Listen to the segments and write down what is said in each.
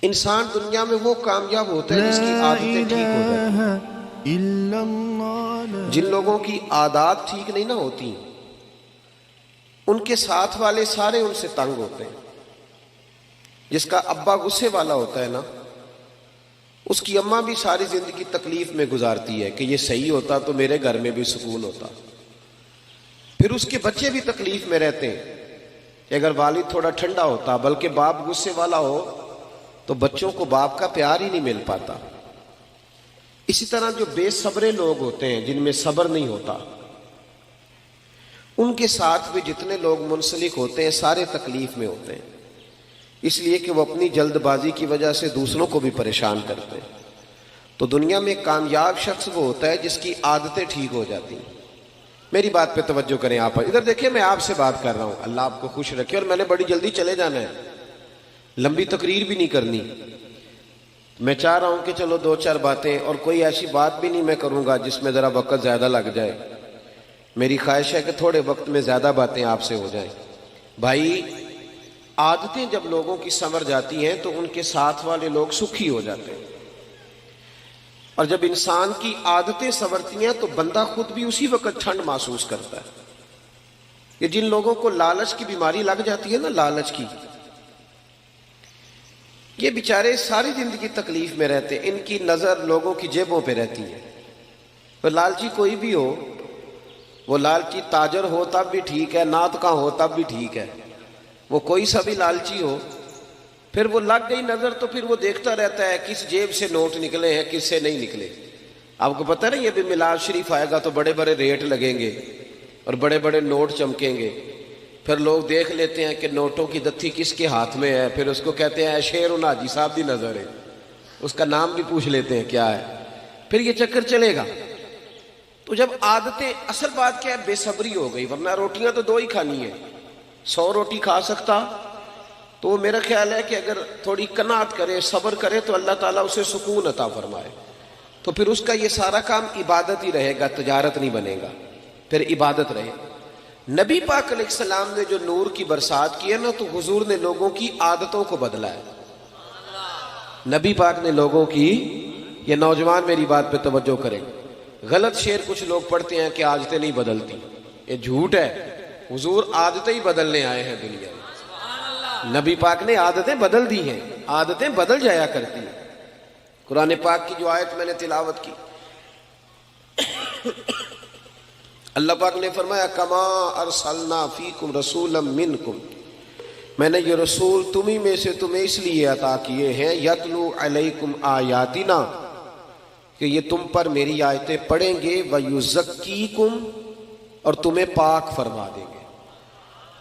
انسان دنیا میں وہ کامیاب ہوتا ہے جس کی عادتیں ٹھیک ہو جاتی ہیں۔ جن لوگوں کی عادات ٹھیک نہیں نہ ہوتی ان کے ساتھ والے سارے ان سے تنگ ہوتے ہیں۔ جس کا ابا غصے والا ہوتا ہے نا، اس کی اماں بھی ساری زندگی تکلیف میں گزارتی ہے کہ یہ صحیح ہوتا تو میرے گھر میں بھی سکون ہوتا۔ پھر اس کے بچے بھی تکلیف میں رہتے ہیں کہ اگر والد تھوڑا ٹھنڈا ہوتا بلکہ باپ غصے والا ہو تو بچوں کو باپ کا پیار ہی نہیں مل پاتا۔ اسی طرح جو بے صبرے لوگ ہوتے ہیں جن میں صبر نہیں ہوتا، ان کے ساتھ بھی جتنے لوگ منسلک ہوتے ہیں سارے تکلیف میں ہوتے ہیں، اس لیے کہ وہ اپنی جلد بازی کی وجہ سے دوسروں کو بھی پریشان کرتے ہیں۔ تو دنیا میں کامیاب شخص وہ ہوتا ہے جس کی عادتیں ٹھیک ہو جاتی ہیں۔ میری بات پہ توجہ کریں، آپ ادھر دیکھیں، میں آپ سے بات کر رہا ہوں، اللہ آپ کو خوش رکھے، اور میں نے بڑی جلدی چلے جانا ہے، لمبی تقریر بھی نہیں کرنی۔ میں چاہ رہا ہوں کہ چلو دو چار باتیں، اور کوئی ایسی بات بھی نہیں میں کروں گا جس میں ذرا وقت زیادہ لگ جائے۔ میری خواہش ہے کہ تھوڑے وقت میں زیادہ باتیں آپ سے ہو جائیں۔ بھائی، عادتیں جب لوگوں کی سنور جاتی ہیں تو ان کے ساتھ والے لوگ سکھی ہو جاتے ہیں، اور جب انسان کی عادتیں سنورتی ہیں تو بندہ خود بھی اسی وقت ٹھنڈ محسوس کرتا ہے۔ یہ جن لوگوں کو لالچ کی بیماری لگ جاتی ہے نا، لالچ کی، یہ بیچارے ساری زندگی تکلیف میں رہتے ہیں، ان کی نظر لوگوں کی جیبوں پہ رہتی ہے۔ تو لالچی کوئی بھی ہو، وہ لالچی تاجر ہو تب بھی ٹھیک ہے، نعت کا ہو تب بھی ٹھیک ہے، وہ کوئی سا بھی لالچی ہو، پھر وہ لگ گئی نظر تو پھر وہ دیکھتا رہتا ہے کس جیب سے نوٹ نکلے ہیں کس سے نہیں نکلے۔ آپ کو پتہ نہیں، یہ بھی میلاد شریف آئے گا تو بڑے بڑے ریٹ لگیں گے اور بڑے بڑے نوٹ چمکیں گے، پھر لوگ دیکھ لیتے ہیں کہ نوٹوں کی دتھی کس کے ہاتھ میں ہے، پھر اس کو کہتے ہیں شیر حاجی صاحب دی نظر ہے، اس کا نام بھی پوچھ لیتے ہیں کیا ہے، پھر یہ چکر چلے گا۔ تو جب عادتیں، اصل بات کیا ہے، بے صبری ہو گئی، ورنہ روٹیاں تو دو ہی کھانی ہے، 100 روٹی کھا سکتا، تو میرا خیال ہے کہ اگر تھوڑی قناعت کرے، صبر کرے تو اللہ تعالیٰ اسے سکون عطا فرمائے، تو پھر اس کا یہ سارا کام عبادت ہی رہے گا، تجارت نہیں بنے گا، پھر عبادت رہے۔ نبی پاک علیہ السلام نے جو نور کی برسات کی ہے نا، تو حضور نے لوگوں کی عادتوں کو بدلا ہے۔ نبی پاک نے لوگوں کی، یہ نوجوان میری بات پہ توجہ کریں، غلط شعر کچھ لوگ پڑھتے ہیں کہ عادتیں نہیں بدلتی، یہ جھوٹ ہے، حضور عادتیں ہی بدلنے آئے ہیں دنیا میں۔ نبی پاک نے عادتیں بدل دی ہیں، عادتیں بدل جایا کرتی ہیں۔ قرآن پاک کی جو آیت میں نے تلاوت کی، اللہ پاک نے فرمایا کما ارسلنا فیکم رسولا منکم، میں نے یہ رسول تمہیں میں سے تمہیں اس لیے عطا کیے ہیں، یتلو علیکم آیاتنا، کہ یہ تم پر میری آیتیں پڑھیں گے، ویزکیکم، اور تمہیں پاک فرما دیں گے۔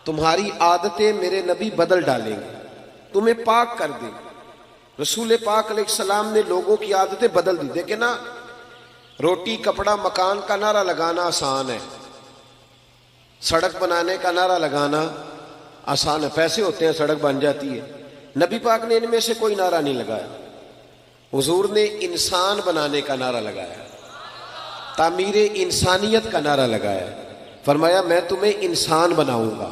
تمہاری عادتیں میرے نبی بدل ڈالیں گے، تمہیں پاک کر دیں گے۔ رسول پاک علیہ السلام نے لوگوں کی عادتیں بدل دی۔ دیکھیں نا، روٹی کپڑا مکان کا نعرہ لگانا آسان ہے، سڑک بنانے کا نعرہ لگانا آسان ہے، پیسے ہوتے ہیں سڑک بن جاتی ہے۔ نبی پاک نے ان میں سے کوئی نعرہ نہیں لگایا، حضور نے انسان بنانے کا نعرہ لگایا، تعمیر انسانیت کا نعرہ لگایا، فرمایا میں تمہیں انسان بناؤں گا۔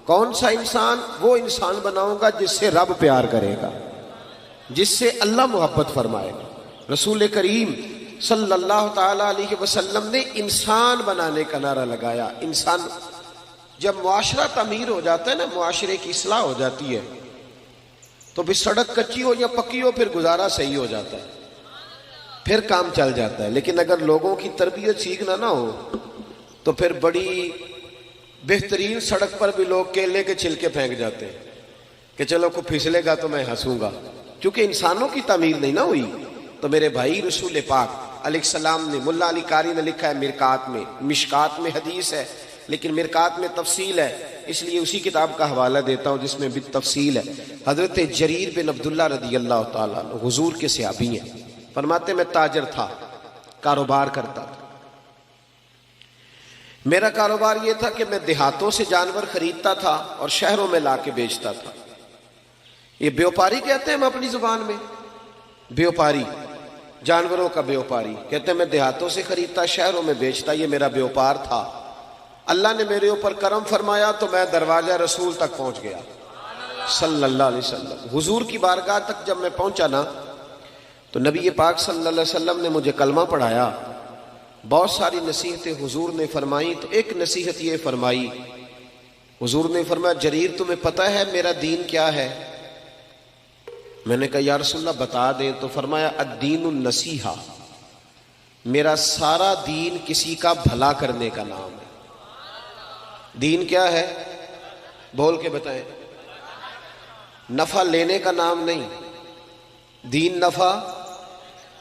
کون سا انسان؟ وہ انسان بناؤں گا جس سے رب پیار کرے گا، جس سے اللہ محبت فرمائے گا۔ رسول کریم صلی اللہ تعالیٰ علیہ وسلم نے انسان بنانے کا نعرہ لگایا۔ انسان، جب معاشرہ تعمیر ہو جاتا ہے نا، معاشرے کی اصلاح ہو جاتی ہے، تو پھر سڑک کچی ہو یا پکی ہو پھر گزارا صحیح ہو جاتا ہے، پھر کام چل جاتا ہے۔ لیکن اگر لوگوں کی تربیت سیکھنا نہ ہو تو پھر بڑی بہترین سڑک پر بھی لوگ کیلے کے چھلکے پھینک جاتے ہیں کہ چلو کوئی پھسلے گا تو میں ہنسوں گا، کیونکہ انسانوں کی تعمیر نہیں نہ ہوئی۔ تو میرے بھائی، رسول پاک علیہ السلام نے، ملا علی قاری نے لکھا ہے مرکات میں، مشکات میں حدیث ہے لیکن مرکات میں تفصیل ہے، اس لیے اسی کتاب کا حوالہ دیتا ہوں جس میں بھی تفصیل ہے۔ حضرت جریر بن عبداللہ رضی اللہ تعالیٰ عنہ حضور کے صحابی ہیں، فرماتے میں تاجر تھا، کاروبار کرتا تھا، میرا کاروبار یہ تھا کہ میں دیہاتوں سے جانور خریدتا تھا اور شہروں میں لا کے بیچتا تھا۔ یہ بیوپاری کہتے ہیں ہم اپنی زبان میں، بیوپاری، جانوروں کا بیوپاری کہتے ہیں، میں دیہاتوں سے خریدتا شہروں میں بیچتا، یہ میرا بیوپار تھا۔ اللہ نے میرے اوپر کرم فرمایا تو میں دروازہ رسول تک پہنچ گیا۔ صلی اللہ علیہ وسلم۔ حضور کی بارگاہ تک جب میں پہنچا نا تو نبی پاک صلی اللہ علیہ وسلم نے مجھے کلمہ پڑھایا، بہت ساری نصیحتیں حضور نے فرمائی، تو ایک نصیحت یہ فرمائی، حضور نے فرمایا جریر تمہیں پتہ ہے میرا دین کیا ہے؟ میں نے کہا یا رسول اللہ بتا دیں، تو فرمایا الدین النصیحہ، میرا سارا دین کسی کا بھلا کرنے کا نام ہے۔ دین کیا ہے؟ بول کے بتائیں۔ نفع لینے کا نام نہیں، دین نفع،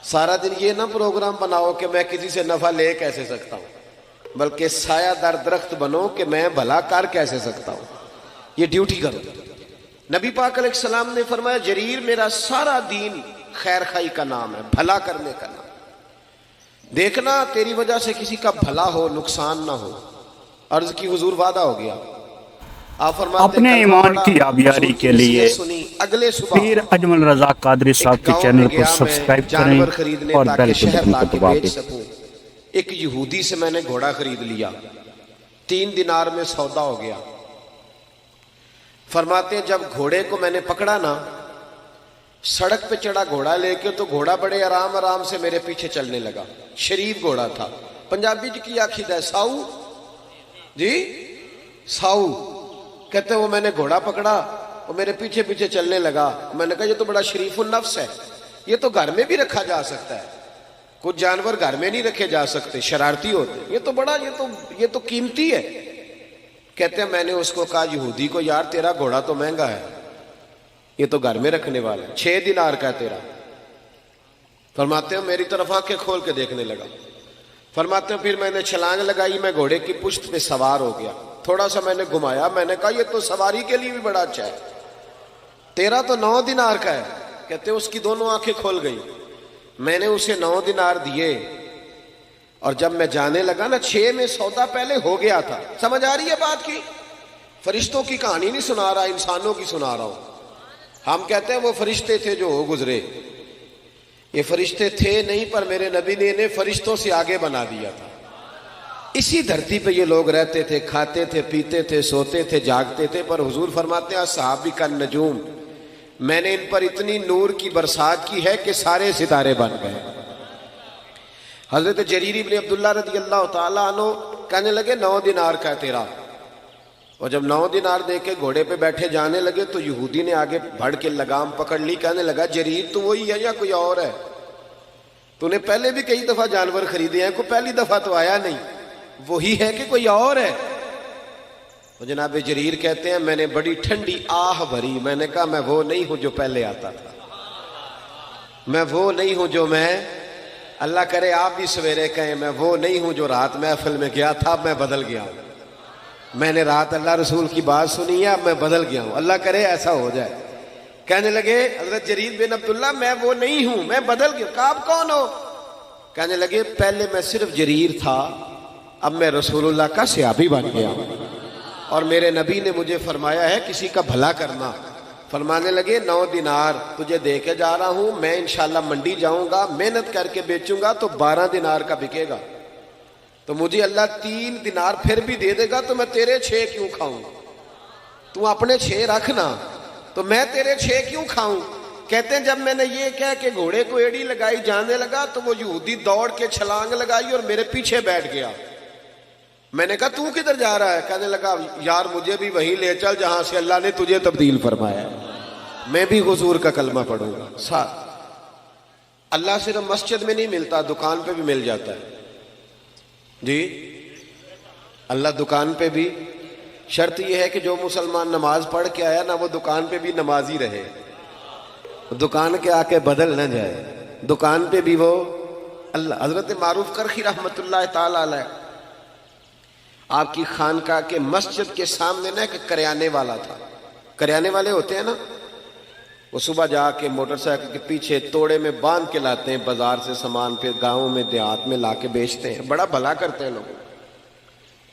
سارا دن یہ نہ پروگرام بناؤ کہ میں کسی سے نفع لے کیسے سکتا ہوں، بلکہ سایہ دار درخت بنو کہ میں بھلا کر کیسے سکتا ہوں، یہ ڈیوٹی کرو۔ نبی پاک علیہ السلام نے فرمایا جریر میرا سارا دین خیر خائی کا نام ہے، بھلا کرنے کا نام، دیکھنا تیری وجہ سے کسی کا بھلا ہو، نقصان نہ ہو۔ عرض کی حضور وعدہ ہو گیا۔ آپ فرماتے اپنے ایمان کی آبیاری کے لیے اگلے صبح پیر اجمل رضا قادری صاحب کے چینل کو سبسکرائب کریں اور بیل کے بٹن کو دبا دیں۔ ایک یہودی سے میں نے گھوڑا خرید لیا، 3 دینار میں سودا ہو گیا۔ فرماتے ہیں جب گھوڑے کو میں نے پکڑا نا، سڑک پہ چڑھا گھوڑا لے کے، تو گھوڑا بڑے آرام آرام سے میرے پیچھے چلنے لگا۔ شریف گھوڑا تھا، پنجابی کی آخید ہے ساؤ جی، ساؤ کہتے ہیں۔ وہ میں نے گھوڑا پکڑا، وہ میرے پیچھے پیچھے چلنے لگا۔ میں نے کہا یہ تو بڑا شریف النفس ہے، یہ تو گھر میں بھی رکھا جا سکتا ہے، کچھ جانور گھر میں نہیں رکھے جا سکتے، شرارتی ہوتے، یہ تو بڑا یہ تو قیمتی ہے۔ کہتے ہیں میں نے اس کو کہا یہودی کو، یار تیرا گھوڑا تو مہنگا ہے، یہ تو گھر میں رکھنے والا ہے، 6 دینار کا ہے تیرا۔ فرماتے ہیں میری طرف آنکھیں کھول کے دیکھنے لگا۔ فرماتے ہیں پھر میں نے چھلانگ لگائی، میں گھوڑے کی پشت پہ سوار ہو گیا، تھوڑا سا میں نے گھمایا، میں نے کہا یہ تو سواری کے لیے بھی بڑا اچھا ہے، تیرا تو 9 دینار کا ہے۔ کہتے ہیں اس کی دونوں آنکھیں کھول گئی، میں نے اسے 9 دینار دیے، اور جب میں جانے لگا نا 6 میں سودا پہلے ہو گیا تھا۔ سمجھ آ رہی ہے بات کی؟ فرشتوں کی کہانی نہیں سنا رہا، انسانوں کی سنا رہا ہوں۔ ہم کہتے ہیں وہ فرشتے تھے جو ہو گزرے، یہ فرشتے تھے نہیں، پر میرے نبی نے انہیں فرشتوں سے آگے بنا دیا تھا۔ اسی دھرتی پہ یہ لوگ رہتے تھے، کھاتے تھے، پیتے تھے، سوتے تھے، جاگتے تھے، پر حضور فرماتے ہیں صحابی کا نجوم، میں نے ان پر اتنی نور کی برسات کی ہے کہ سارے ستارے بن گئے۔ حضرت جریر ابن عبداللہ رضی اللہ تعالیٰ عنہ کہنے لگے 9 دینار کا ہے تیرا، اور جب 9 دینار دے کے گھوڑے پہ بیٹھے جانے لگے تو یہودی نے آگے بڑھ کے لگام پکڑ لی، کہنے لگا جریر تو وہی ہے یا کوئی اور ہے؟ تو نے پہلے بھی کئی دفعہ جانور خریدے ہیں، کوئی پہلی دفعہ تو آیا نہیں، وہی ہے کہ کوئی اور ہے؟ تو جناب جریر کہتے ہیں میں نے بڑی ٹھنڈی آہ بھری، میں نے کہا میں وہ نہیں ہوں جو پہلے آتا تھا، میں وہ نہیں ہوں جو میں، اللہ کرے آپ بھی سویرے کہیں میں وہ نہیں ہوں جو رات محفل میں گیا تھا، میں بدل گیا ہوں، میں نے رات اللہ رسول کی بات سنی ہے، اب میں بدل گیا ہوں، اللہ کرے ایسا ہو جائے۔ کہنے لگے حضرت جریر بن عبداللہ میں وہ نہیں ہوں، میں بدل گیا۔ کہا آپ کون ہو؟ کہنے لگے پہلے میں صرف جریر تھا، اب میں رسول اللہ کا صحابی بن گیا ہوں، اور میرے نبی نے مجھے فرمایا ہے کسی کا بھلا کرنا۔ فرمانے لگے 9 دینار تجھے دے کے جا رہا ہوں، میں انشاءاللہ منڈی جاؤں گا، محنت کر کے بیچوں گا تو 12 دینار کا بکے گا، تو مجھے اللہ 3 دینار پھر بھی دے دے گا، تو میں تیرے 6 کیوں کھاؤں؟ تو اپنے 6 رکھنا، تو میں تیرے 6 کیوں کھاؤں؟ کہتے ہیں جب میں نے یہ کہہ کہ گھوڑے کو ایڑی لگائی جانے لگا تو وہ یہودی دوڑ کے چھلانگ لگائی اور میرے پیچھے بیٹھ گیا۔ میں نے کہا تو کدھر جا رہا ہے؟ کہنے لگا یار مجھے بھی وہیں لے چل جہاں سے اللہ نے تجھے تبدیل فرمایا، میں بھی حضور کا کلمہ پڑھوں گا ساتھ۔ اللہ صرف مسجد میں نہیں ملتا، دکان پہ بھی مل جاتا ہے جی، اللہ دکان پہ بھی۔ شرط یہ ہے کہ جو مسلمان نماز پڑھ کے آیا نا وہ دکان پہ بھی نمازی رہے، دکان کے آ کے بدل نہ جائے، دکان پہ بھی وہ اللہ۔ حضرت معروف کرخی رحمت اللہ تعالی علیہ، آپ کی خانقاہ کے مسجد کے سامنے نا ایک کریانے والا تھا، کریانے والے ہوتے ہیں نا، وہ صبح جا کے موٹر سائیکل کے پیچھے توڑے میں باندھ کے لاتے ہیں بازار سے سامان، پھر گاؤں میں دیہات میں لا کے بیچتے ہیں، بڑا بھلا کرتے ہیں لوگ۔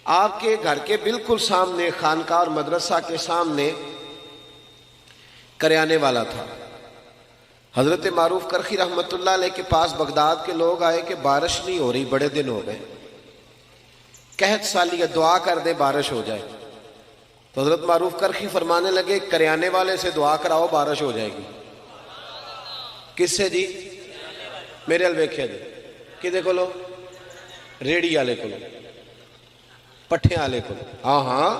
آپ کے گھر کے بالکل سامنے خانقاہ اور مدرسہ کے سامنے کریانے والا تھا۔ حضرت معروف کرخی رحمت اللہ علیہ کے پاس بغداد کے لوگ آئے کہ بارش نہیں ہو رہی، بڑے دن ہو گئے، قحط سالی ہے، دعا کر دے بارش ہو جائے۔ تو تو حضرت معروف کرخی فرمانے لگے کریانے والے سے دعا کراؤ بارش ہو جائے گی. کس سے جی؟ میرے الویکھیا جی کدے کولو؟ ریڑی والے کولو، پٹھے والے کولو. ہاں ہاں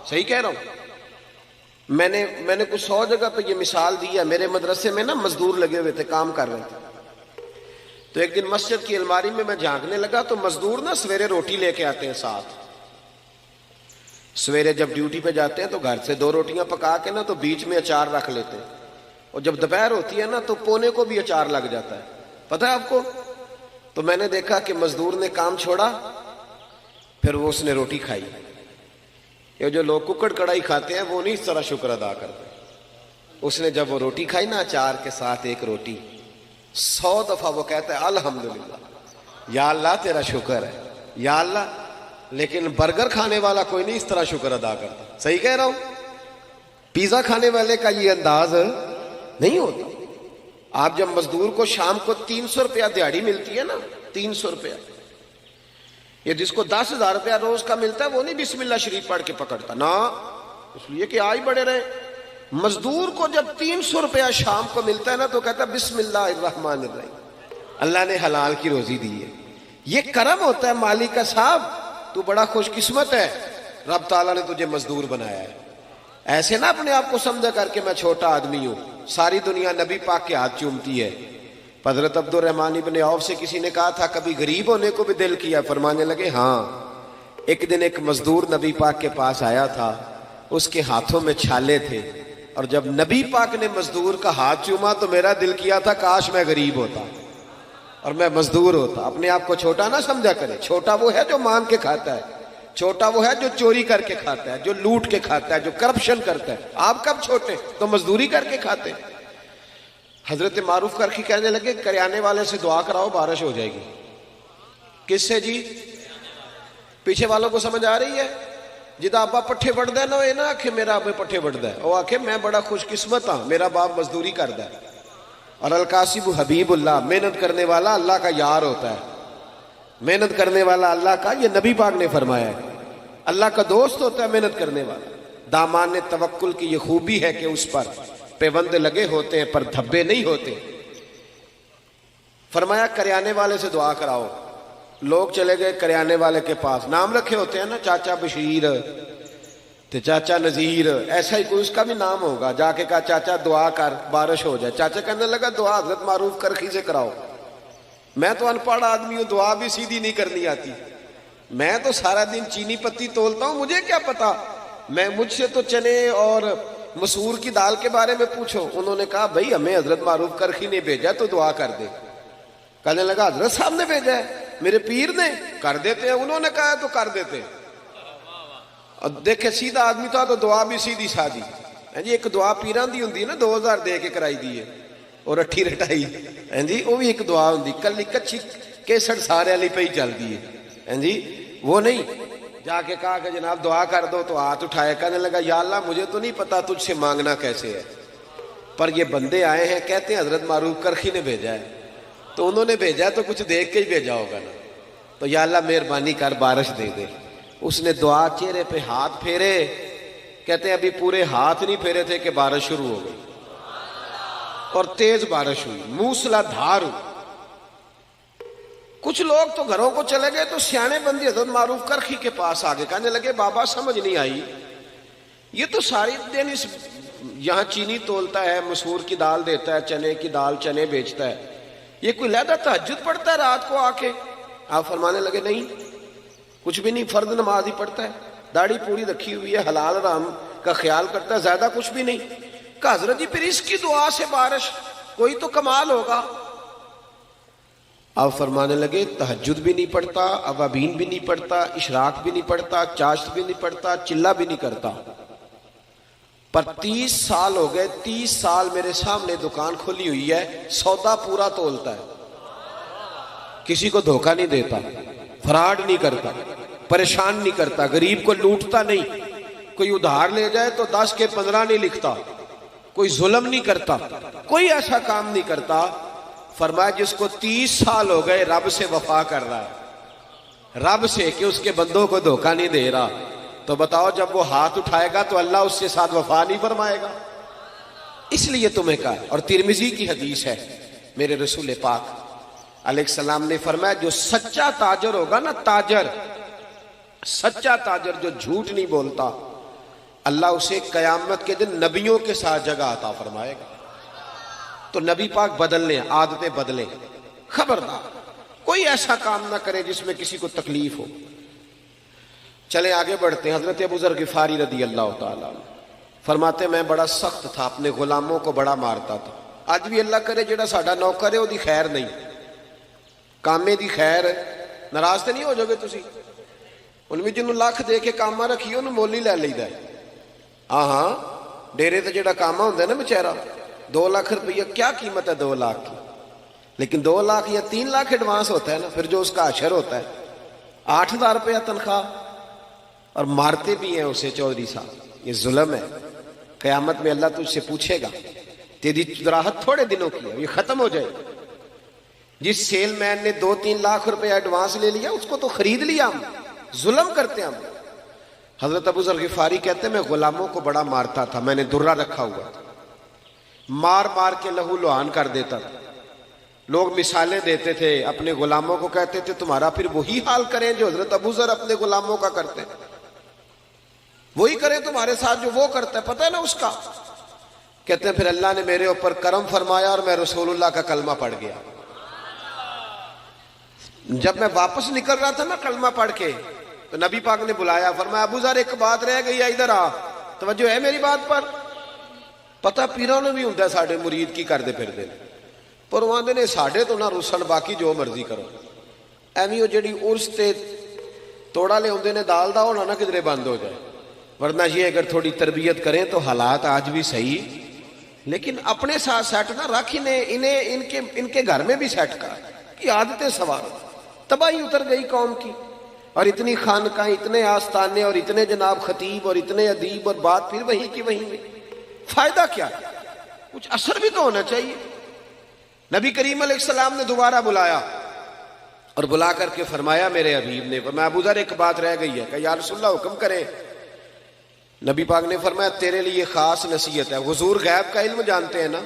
صحیح کہہ رہا ہوں. میں نے کچھ 100 جگہ پہ یہ مثال دی ہے. میرے مدرسے میں نا مزدور لگے ہوئے تھے، کام کر رہے تھے. تو ایک دن مسجد کی الماری میں جھانکنے لگا تو مزدور نا سویرے روٹی لے کے آتے ہیں ساتھ. سویرے جب ڈیوٹی پہ جاتے ہیں تو گھر سے 2 روٹیاں پکا کے نا تو بیچ میں اچار رکھ لیتے ہیں، اور جب دوپہر ہوتی ہے نا تو پونے کو بھی اچار لگ جاتا ہے. پتہ ہے آپ کو؟ تو میں نے دیکھا کہ مزدور نے کام چھوڑا، پھر وہ اس نے روٹی کھائی. یہ جو لوگ ککڑ کڑائی کھاتے ہیں وہ نہیں اس طرح شکر ادا کرتے. اس نے جب وہ روٹی کھائی نا اچار کے ساتھ ایک روٹی، 100 دفعہ وہ کہتا ہے الحمدللہ، یا اللہ تیرا شکر ہے، یا اللہ. لیکن برگر کھانے والا کوئی نہیں اس طرح شکر ادا کرتا. صحیح کہہ رہا ہوں؟ پیزا کھانے والے کا یہ انداز نہیں ہوتا. آپ جب مزدور کو شام کو 300 روپیہ دیہڑی ملتی ہے نا، 300 روپیہ، یہ جس کو 10,000 روپیہ روز کا ملتا ہے وہ نہیں بسم اللہ شریف پڑھ کے پکڑتا نا، اس لیے کہ آج بڑے رہے. مزدور کو جب 300 روپیہ شام کو ملتا ہے نا تو کہتا ہے بسم اللہ الرحمن الرحیم، اللہ نے حلال کی روزی دی ہے. یہ کرم ہوتا ہے مالک کا. صاحب تو بڑا خوش قسمت ہے، رب تعالیٰ نے تجھے مزدور بنایا ہے. ایسے نہ اپنے آپ کو سمجھا کر کے میں چھوٹا آدمی ہوں. ساری دنیا نبی پاک کے ہاتھ چومتی ہے. حضرت عبد الرحمن ابن عوف سے کسی نے کہا تھا کبھی غریب ہونے کو بھی دل کیا؟ فرمانے لگے ہاں. ایک دن ایک مزدور نبی پاک کے پاس آیا تھا، اس کے ہاتھوں میں چھالے تھے، اور جب نبی پاک نے مزدور کا ہاتھ چوما تو میرا دل کیا تھا کاش میں غریب ہوتا اور میں مزدور ہوتا. اپنے آپ کو چھوٹا نہ سمجھا کرے. چھوٹا وہ ہے جو مانگ کے کھاتا ہے، چھوٹا وہ ہے جو چوری کر کے کھاتا ہے، جو لوٹ کے کھاتا ہے، جو کرپشن کرتا ہے. آپ کب چھوٹے؟ تو مزدوری کر کے کھاتے. حضرت معروف کرخی کہنے لگے کریانے والے سے دعا کراؤ بارش ہو جائے گی. کس سے جی؟ پیچھے والوں کو سمجھ آ رہی ہے؟ جدا ابا پٹھے بڑھتا ہے نا یہ نہ آکھے میرا ابا پٹھے بڑھتا ہے، وہ آکھے میں بڑا خوش قسمت ہاں میرا باپ مزدوری کرتا ہے. اور القاسب حبیب اللہ، محنت کرنے والا اللہ کا یار ہوتا ہے. محنت کرنے والا اللہ کا، یہ نبی پاک نے فرمایا ہے، اللہ کا دوست ہوتا ہے محنت کرنے والا. دامان توکل کی یہ خوبی ہے کہ اس پر پیوند لگے ہوتے ہیں پر دھبے نہیں ہوتے. فرمایا کریانے والے سے دعا کراؤ. لوگ چلے گئے کریانے والے کے پاس. نام رکھے ہوتے ہیں نا، چاچا بشیر تے چاچا نذیر، ایسا ہی کوئی اس کا بھی نام ہوگا. جا کے کہا چاچا دعا کر بارش ہو جائے. چاچا کہنے لگا دعا حضرت معروف کرخی سے کراؤ. میں تو ان پڑھ آدمی ہوں، دعا بھی سیدھی نہیں کرنی آتی. میں تو سارا دن چینی پتی تولتا ہوں، مجھے کیا پتا. مجھ سے تو چنے اور مسور کی دال کے بارے میں پوچھو. انہوں نے کہا بھائی ہمیں حضرت معروف کرخی نے بھیجا تو دعا کر دے. کہنے لگا حضرت صاحب نے بھیجا ہے، میرے پیر نے؟ کر دیتے ہیں، انہوں نے کہا تو کر دیتے. اور دیکھے سیدھا آدمی تھا تو دعا بھی سیدھی سادھی. جی ایک دعا پیران دی ہوندی نا 2000 دے کے کرائی دی ہے اور اٹھی رٹائی. جی وہ بھی ایک دعا ہوندی، کلی کچھی کیسٹ سارے والی پہ ہی چل دی ہے. جی وہ نہیں. جا کے کہا کہ جناب دعا کر دو تو ہاتھ اٹھائے. کہنے لگا یا اللہ مجھے تو نہیں پتا تجھ سے مانگنا کیسے ہے، پر یہ بندے آئے ہیں کہتے ہیں حضرت معروف کرخی نے بھیجا ہے، تو انہوں نے بھیجا تو کچھ دیکھ کے ہی بھیجا ہوگا نا. تو یا اللہ مہربانی کر بارش دے دے. اس نے دعا چہرے پہ ہاتھ پھیرے. کہتے ہیں ابھی پورے ہاتھ نہیں پھیرے تھے کہ بارش شروع ہو گئی اور تیز بارش ہوئی، موسلا دھار ہوئی. کچھ لوگ تو گھروں کو چلے گئے تو سیانے بندی حضرت معروف کرخی کے پاس آگے. کہنے لگے بابا سمجھ نہیں آئی، یہ تو ساری دن اس یہاں چینی تولتا ہے، مسور کی دال دیتا ہے، چنے کی دال چنے بیچتا ہے، یہ کوئی لہذا تہجد پڑھتا ہے رات کو آ کے؟ آپ فرمانے لگے نہیں کچھ بھی نہیں، فرض نماز ہی پڑھتا ہے، داڑھی پوری رکھی ہوئی ہے، حلال حرام کا خیال کرتا ہے، زیادہ کچھ بھی نہیں. کہ حضرت جی پھر اس کی دعا سے بارش، کوئی تو کمال ہوگا. آپ فرمانے لگے تہجد بھی نہیں پڑھتا، اوابین بھی نہیں پڑھتا، اشراق بھی نہیں پڑھتا، چاشت بھی نہیں پڑھتا، چلہ بھی نہیں کرتا، پر 30 سال ہو گئے، 30 سال میرے سامنے دکان کھلی ہوئی ہے، سودا پورا تولتا ہے، کسی کو دھوکہ نہیں دیتا، فراڈ نہیں کرتا، پریشان نہیں کرتا، غریب کو لوٹتا نہیں، کوئی ادھار لے جائے تو 10 کے 15 نہیں لکھتا، کوئی ظلم نہیں کرتا، کوئی ایسا کام نہیں کرتا. فرمایا جس کو 30 سال ہو گئے رب سے وفا کر رہا ہے، رب سے کہ اس کے بندوں کو دھوکہ نہیں دے رہا، تو بتاؤ جب وہ ہاتھ اٹھائے گا تو اللہ اس کے ساتھ وفا نہیں فرمائے گا؟ اس لیے تمہیں کہا. اور ترمذی کی حدیث ہے، میرے رسول پاک علیہ السلام نے فرمایا جو سچا تاجر ہوگا نا، تاجر، سچا تاجر جو جھوٹ نہیں بولتا، اللہ اسے قیامت کے دن نبیوں کے ساتھ جگہ عطا فرمائے گا. تو نبی پاک بدل لیں، عادتیں بدلیں. خبردار کوئی ایسا کام نہ کرے جس میں کسی کو تکلیف ہو. چلیں آگے بڑھتے ہیں. حضرت ابو ذر غفاری رضی اللہ تعالیٰ عنہ فرماتے میں بڑا سخت تھا، اپنے غلاموں کو بڑا مارتا تھا. اج بھی اللہ کرے جڑا ساڈا نوکر ہے وہ خیر نہیں، کامے دی خیر. ناراض تو نہیں ہو جاؤ گے تسی؟ ان میں جنہوں لاکھ دے کے کامہ رکھی انہوں مول ہی لے لیدا ہے. ہاں ڈیرے تے جڑا کامہ ہوندا ہے نا بیچارہ، 2 لاکھ روپیہ کیا قیمت ہے 2 لاکھ کی، لیکن 2 لاکھ یا 3 لاکھ ایڈوانس ہوتا ہے نا، پھر جو اس کا اشر ہوتا ہے 8,000 روپیہ تنخواہ، اور مارتے بھی ہیں اسے. چودھری صاحب یہ ظلم ہے. قیامت میں اللہ تجھ سے پوچھے گا، تیری راحت تھوڑے دنوں کی ہے، یہ ختم ہو جائے. جس سیل مین نے 2-3 لاکھ روپے ایڈوانس لے لیا اس کو تو خرید لیا ہم. ظلم کرتے ہیں ہم. حضرت ابو ذر غفاری کہتے ہیں میں غلاموں کو بڑا مارتا تھا، میں نے درہ رکھا ہوا تھا، مار مار کے لہو لہان کر دیتا تھا. لوگ مثالیں دیتے تھے، اپنے غلاموں کو کہتے تھے تمہارا پھر وہی حال کریں جو حضرت ابو ذر اپنے غلاموں کا کرتے ہیں، وہی کریں تمہارے ساتھ جو وہ کرتا ہے، پتہ ہے نا اس کا. کہتے ہیں پھر اللہ نے میرے اوپر کرم فرمایا اور میں رسول اللہ کا کلمہ پڑھ گیا. جب میں واپس نکل رہا تھا نا کلمہ پڑھ کے، تو نبی پاک نے بلایا، فرمایا ابو ذر ایک بات رہ گئی ہے، ادھر آ. توجہ ہے میری بات پر؟ پتہ پیروں نے بھی ہوں ہے ساڑھے مرید کی کر دے پھر دے، پر وہ آندے نے ساڑھے تو نہ رسن، باقی جو مرضی کرو. ایویں وہ جڑی عرس تے توڑا لے ہوندے نے دال دا ہونا نہ کدھرے بند ہو جائے. ورنہ یہ اگر تھوڑی تربیت کریں تو حالات آج بھی صحیح، لیکن اپنے ساتھ سیٹ نہ رکھ، انہیں ان کے گھر میں بھی سیٹ کر کی عادتیں سوارو. تباہی اتر گئی قوم کی، اور اتنی خانقاہیں، اتنے آستانے، اور اتنے جناب خطیب، اور اتنے ادیب، اور بات پھر وہیں کی وہیں میں. فائدہ کیا؟ کچھ اثر بھی تو ہونا چاہیے. نبی کریم علیہ السلام نے دوبارہ بلایا، اور بلا کر کے فرمایا میرے حبیب نے، فرمایا ابو ذر ایک بات رہ گئی ہے. کہ یا رسول اللہ حکم کرے. نبی پاک نے فرمایا تیرے لیے خاص نصیحت ہے. حضور غیب کا علم جانتے ہیں نا،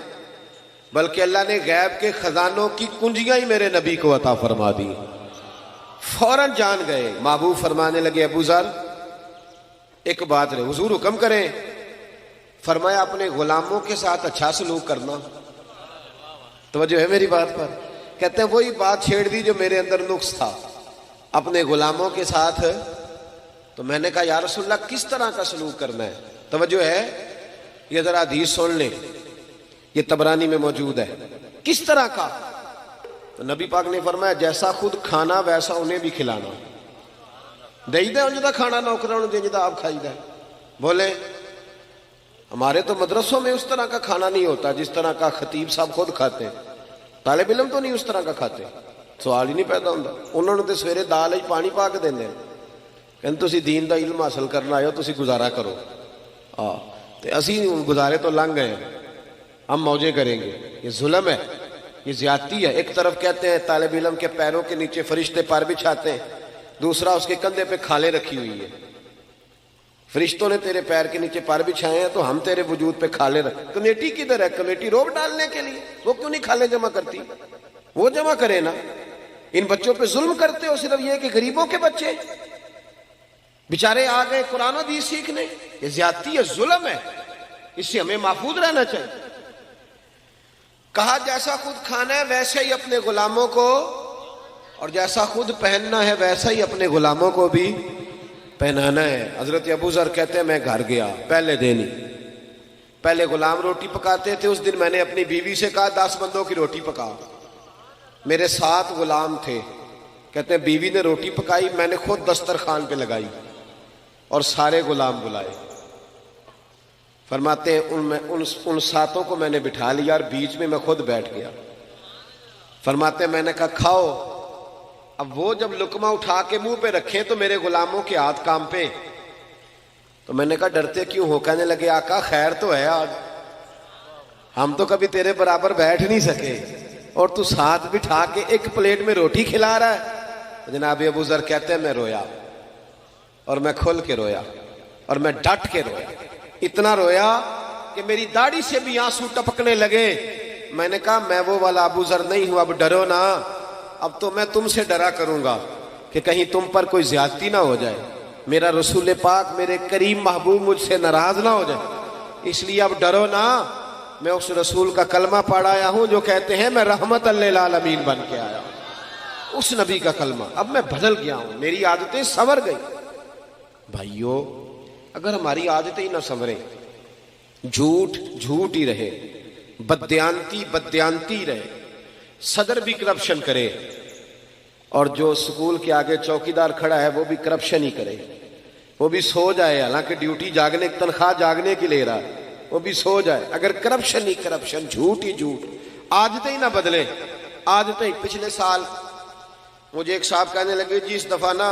بلکہ اللہ نے غیب کے خزانوں کی کنجیاں ہی میرے نبی کو عطا فرما دی. فوراً جان گئے. محبوب فرمانے لگے ابو ذر ایک بات رہے. حضور حکم کریں. فرمایا اپنے غلاموں کے ساتھ اچھا سلوک کرنا. توجہ ہے میری بات پر؟ کہتے ہیں وہی بات چھیڑ دی جو میرے اندر نقص تھا، اپنے غلاموں کے ساتھ. تو میں نے کہا یا رسول اللہ کس طرح کا سلوک کرنا ہے؟ توجہ ہے، یہ ذرا حدیث سن لیں، یہ طبرانی میں موجود ہے. کس طرح کا؟ تو نبی پاک نے فرمایا جیسا خود کھانا ویسا انہیں بھی کھلانا. دے دے انجدہ کھانا نوکروں دے جدہ آپ کھائی دے. بولے ہمارے تو مدرسوں میں اس طرح کا کھانا نہیں ہوتا جس طرح کا خطیب صاحب خود کھاتے ہیں. طالب علم تو نہیں اس طرح کا کھاتے. سوال ہی نہیں پیدا ہوتا. انہوں نے تو سویرے دال ہی پانی پا کے دینے، کہتے تسی دین دا علم حاصل کرنا آئے ہو، تسی گزارا کرو. اسی گزارے تو لنگ گئے، ہم موجیں کریں گے. یہ ظلم ہے، یہ زیادتی ہے. ایک طرف کہتے ہیں طالب علم کے پیروں کے نیچے فرشتے پر بچھاتے ہیں، دوسرا اس کے کندھے پہ کھالیں رکھی ہوئی ہے. فرشتوں نے تیرے پیر کے نیچے پر بچھائے ہیں تو ہم تیرے وجود پہ کھالیں رکھ. کمیٹی کدھر ہے؟ کمیٹی روب ڈالنے کے لیے. وہ کیوں نہیں کھالیں جمع کرتی؟ وہ جمع کرے نا. ان بچوں پہ ظلم کرتے ہو صرف یہ کہ غریبوں کے بچے بیچارے آ گئے قرآن و حدیث سیکھنے. یہ زیادتی ہے، ظلم ہے. اس سے ہمیں محفوظ رہنا چاہیے. کہا جیسا خود کھانا ہے ویسے ہی اپنے غلاموں کو، اور جیسا خود پہننا ہے ویسا ہی اپنے غلاموں کو بھی پہنانا ہے. حضرت ابو ذر کہتے ہیں میں گھر گیا پہلے دن ہی. پہلے غلام روٹی پکاتے تھے. اس دن میں نے اپنی بیوی سے کہا 10 بندوں کی روٹی پکا. میرے 7 غلام تھے. کہتے ہیں بیوی نے روٹی پکائی، میں نے خود دسترخوان پہ لگائی اور سارے غلام بلائے. فرماتے ہیں ان 7 کو میں نے بٹھا لیا اور بیچ میں خود بیٹھ گیا. فرماتے ہیں میں نے کہا کھاؤ. اب وہ جب لقمہ اٹھا کے منہ پہ رکھیں تو میرے غلاموں کے ہاتھ کام پہ. تو میں نے کہا ڈرتے کیوں ہو؟ کہنے لگے آقا خیر تو ہے، آج ہم تو کبھی تیرے برابر بیٹھ نہیں سکے اور تو ساتھ بٹھا کے ایک پلیٹ میں روٹی کھلا رہا ہے. جناب ابو ذر کہتے ہیں میں رویا اور میں کھل کے رویا. اور میں ڈٹ کے رویا، اتنا رویا کہ میری داڑھی سے بھی آنسو ٹپکنے لگے۔ میں نے کہا میں وہ والا ابو ذر نہیں ہوں، اب ڈرو نا، اب تو میں تم سے ڈرا کروں گا کہ کہیں تم پر کوئی زیادتی نہ ہو جائے، میرا رسول پاک میرے کریم محبوب مجھ سے ناراض نہ ہو جائے، اس لیے اب ڈرو نا۔ میں اس رسول کا کلمہ پڑھ آیا ہوں جو کہتے ہیں میں رحمت للعالمین بن کے آیا ہوں، اس نبی کا کلمہ۔ اب میں بدل گیا ہوں، میری عادتیں سنور گئی۔ بھائیو، اگر ہماری عادتیں ہی نہ سنوریں، جھوٹ جھوٹ ہی رہے، بددیانتی بددیانتی رہے، صدر بھی کرپشن کرے، اور جو سکول کے آگے چوکیدار کھڑا ہے وہ بھی کرپشن ہی کرے، وہ بھی سو جائے، حالانکہ ڈیوٹی جاگنے تنخواہ جاگنے کی لے رہا ہے، وہ بھی سو جائے، اگر کرپشن ہی کرپشن، جھوٹ ہی جھوٹ، عادتیں ہی نہ بدلے، عادتیں ہی۔ پچھلے سال مجھے ایک صاحب کہنے لگے جی اس دفعہ نا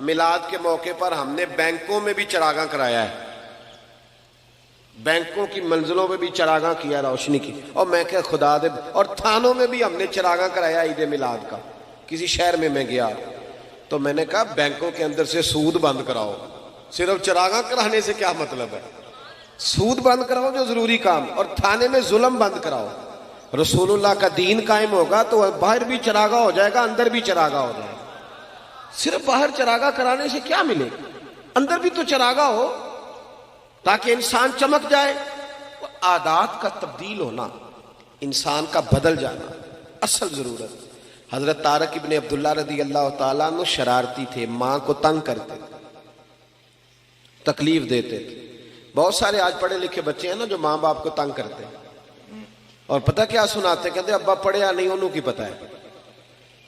میلاد کے موقع پر ہم نے بینکوں میں بھی چراغاں کرایا ہے، بینکوں کی منزلوں میں بھی چراغاں کیا، روشنی کی، اور میں کہ خدا دے، اور تھانوں میں بھی ہم نے چراغاں کرایا عید میلاد کا۔ کسی شہر میں گیا تو میں نے کہا بینکوں کے اندر سے سود بند کراؤ، صرف چراغاں کرانے سے کیا مطلب ہے؟ سود بند کراؤ جو ضروری کام، اور تھانے میں ظلم بند کراؤ۔ رسول اللہ کا دین قائم ہوگا تو باہر بھی چراغاں ہو جائے گا، اندر بھی چراغاں ہو جائے گا۔ صرف باہر چراغاں کرانے سے کیا ملے گا؟ اندر بھی تو چراغاں ہو تاکہ انسان چمک جائے۔ عادات کا تبدیل ہونا، انسان کا بدل جانا اصل ضرورت۔ حضرت طارق ابن عبداللہ رضی اللہ تعالیٰ عنہ شرارتی تھے، ماں کو تنگ کرتے تھے، تکلیف دیتے تھے۔ بہت سارے آج پڑھے لکھے بچے ہیں نا جو ماں باپ کو تنگ کرتے ہیں، اور پتہ کیا سناتے، کہتے ابا پڑھیا نہیں انہوں کی پتہ ہے۔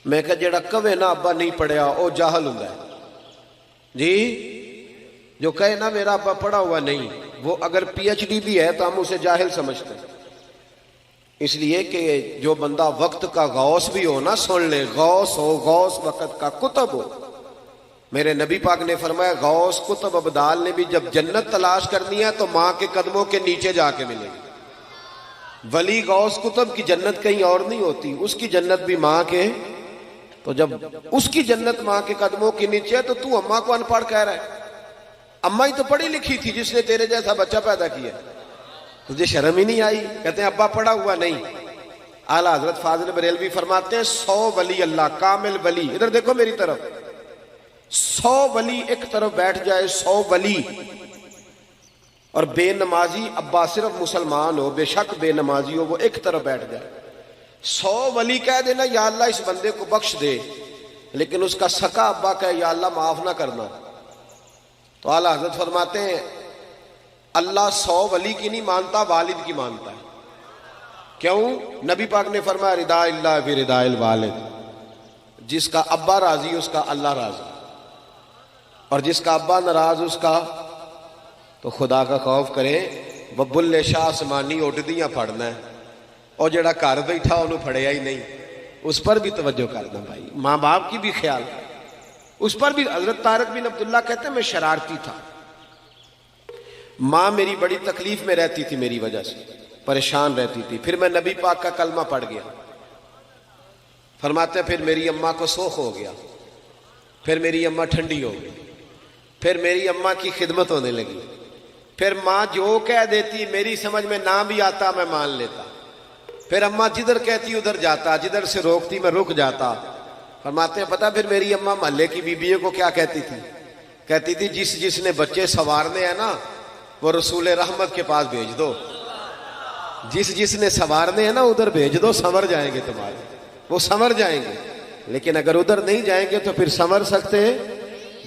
میں کہا جیڑا کہے نا ابا نہیں پڑھیا او جاہل ہوں ہے جی، جو کہے نا میرا ابا پڑھا ہوا نہیں، وہ اگر پی ایچ ڈی بھی ہے تو ہم اسے جاہل سمجھتے ہیں۔ اس لیے کہ جو بندہ وقت کا غوث بھی ہو نا، سن لے، غوث ہو، غوث وقت کا کتب ہو۔ میرے نبی پاک نے فرمایا غوث کتب ابدال نے بھی جب جنت تلاش کرنی ہے تو ماں کے قدموں کے نیچے جا کے ملے گی۔ ولی غوث کتب کی جنت کہیں اور نہیں ہوتی، اس کی جنت بھی ماں کے، تو جب اس کی جنت ماں کے قدموں کے نیچے ہے تو اماں کو ان پڑھ کہہ رہا ہے؟ اماں ہی تو پڑھی لکھی تھی جس نے تیرے جیسا بچہ پیدا کیا، تجھے شرم ہی نہیں آئی؟ کہتے ہیں ابا پڑھا ہوا نہیں۔ اعلیٰ حضرت فاضل بریلوی فرماتے ہیں 100 ولی اللہ، کامل ولی، ادھر دیکھو میری طرف، 100 ولی ایک طرف بیٹھ جائے، 100 ولی، اور بے نمازی ابا صرف مسلمان ہو، بے شک بے نمازی ہو، وہ ایک طرف بیٹھ جائے، 100 ولی کہہ دینا یا اللہ اس بندے کو بخش دے، لیکن اس کا سکا ابا کہے یا اللہ معاف نہ کرنا، تو اعلیٰ حضرت فرماتے ہیں اللہ 100 ولی کی نہیں مانتا، والد کی مانتا ہے۔ کیوں؟ نبی پاک نے فرمایا رضا اللہ فی رضا الوالد، جس کا ابا راضی اس کا اللہ راضی، اور جس کا ابا ناراض اس کا، تو خدا کا خوف کرے، ببل شاہ آسمانی اڈدیاں پڑھنا ہے، اور جڑا گھر بیٹھا انہوں پڑھیا ہی نہیں، اس پر بھی توجہ کرنا بھائی، ماں باپ کی بھی خیال کر، اس پر بھی۔ حضرت طارق بن عبداللہ کہتے ہیں میں شرارتی تھا، ماں میری بڑی تکلیف میں رہتی تھی، میری وجہ سے پریشان رہتی تھی، پھر میں نبی پاک کا کلمہ پڑھ گیا، فرماتے ہیں پھر میری اماں کو سوخ ہو گیا، پھر میری اماں ٹھنڈی ہو گئی، پھر میری اماں کی خدمت ہونے لگی، پھر ماں جو کہہ دیتی میری سمجھ میں نہ بھی آتا میں مان لیتا، پھر اماں جدھر کہتی ادھر جاتا، جدھر سے روکتی میں رک جاتا۔ فرماتے ہیں پتہ پھر میری اماں محلے کی بیبیوں کو کیا کہتی تھی؟ کہتی تھی جس نے بچے سنوارنے ہیں نا وہ رسول رحمت کے پاس بھیج دو، جس نے سنوارنے ہیں نا ادھر بھیج دو، سنور جائیں گے تمہارے، وہ سنور جائیں گے، لیکن اگر ادھر نہیں جائیں گے تو پھر سنور سکتے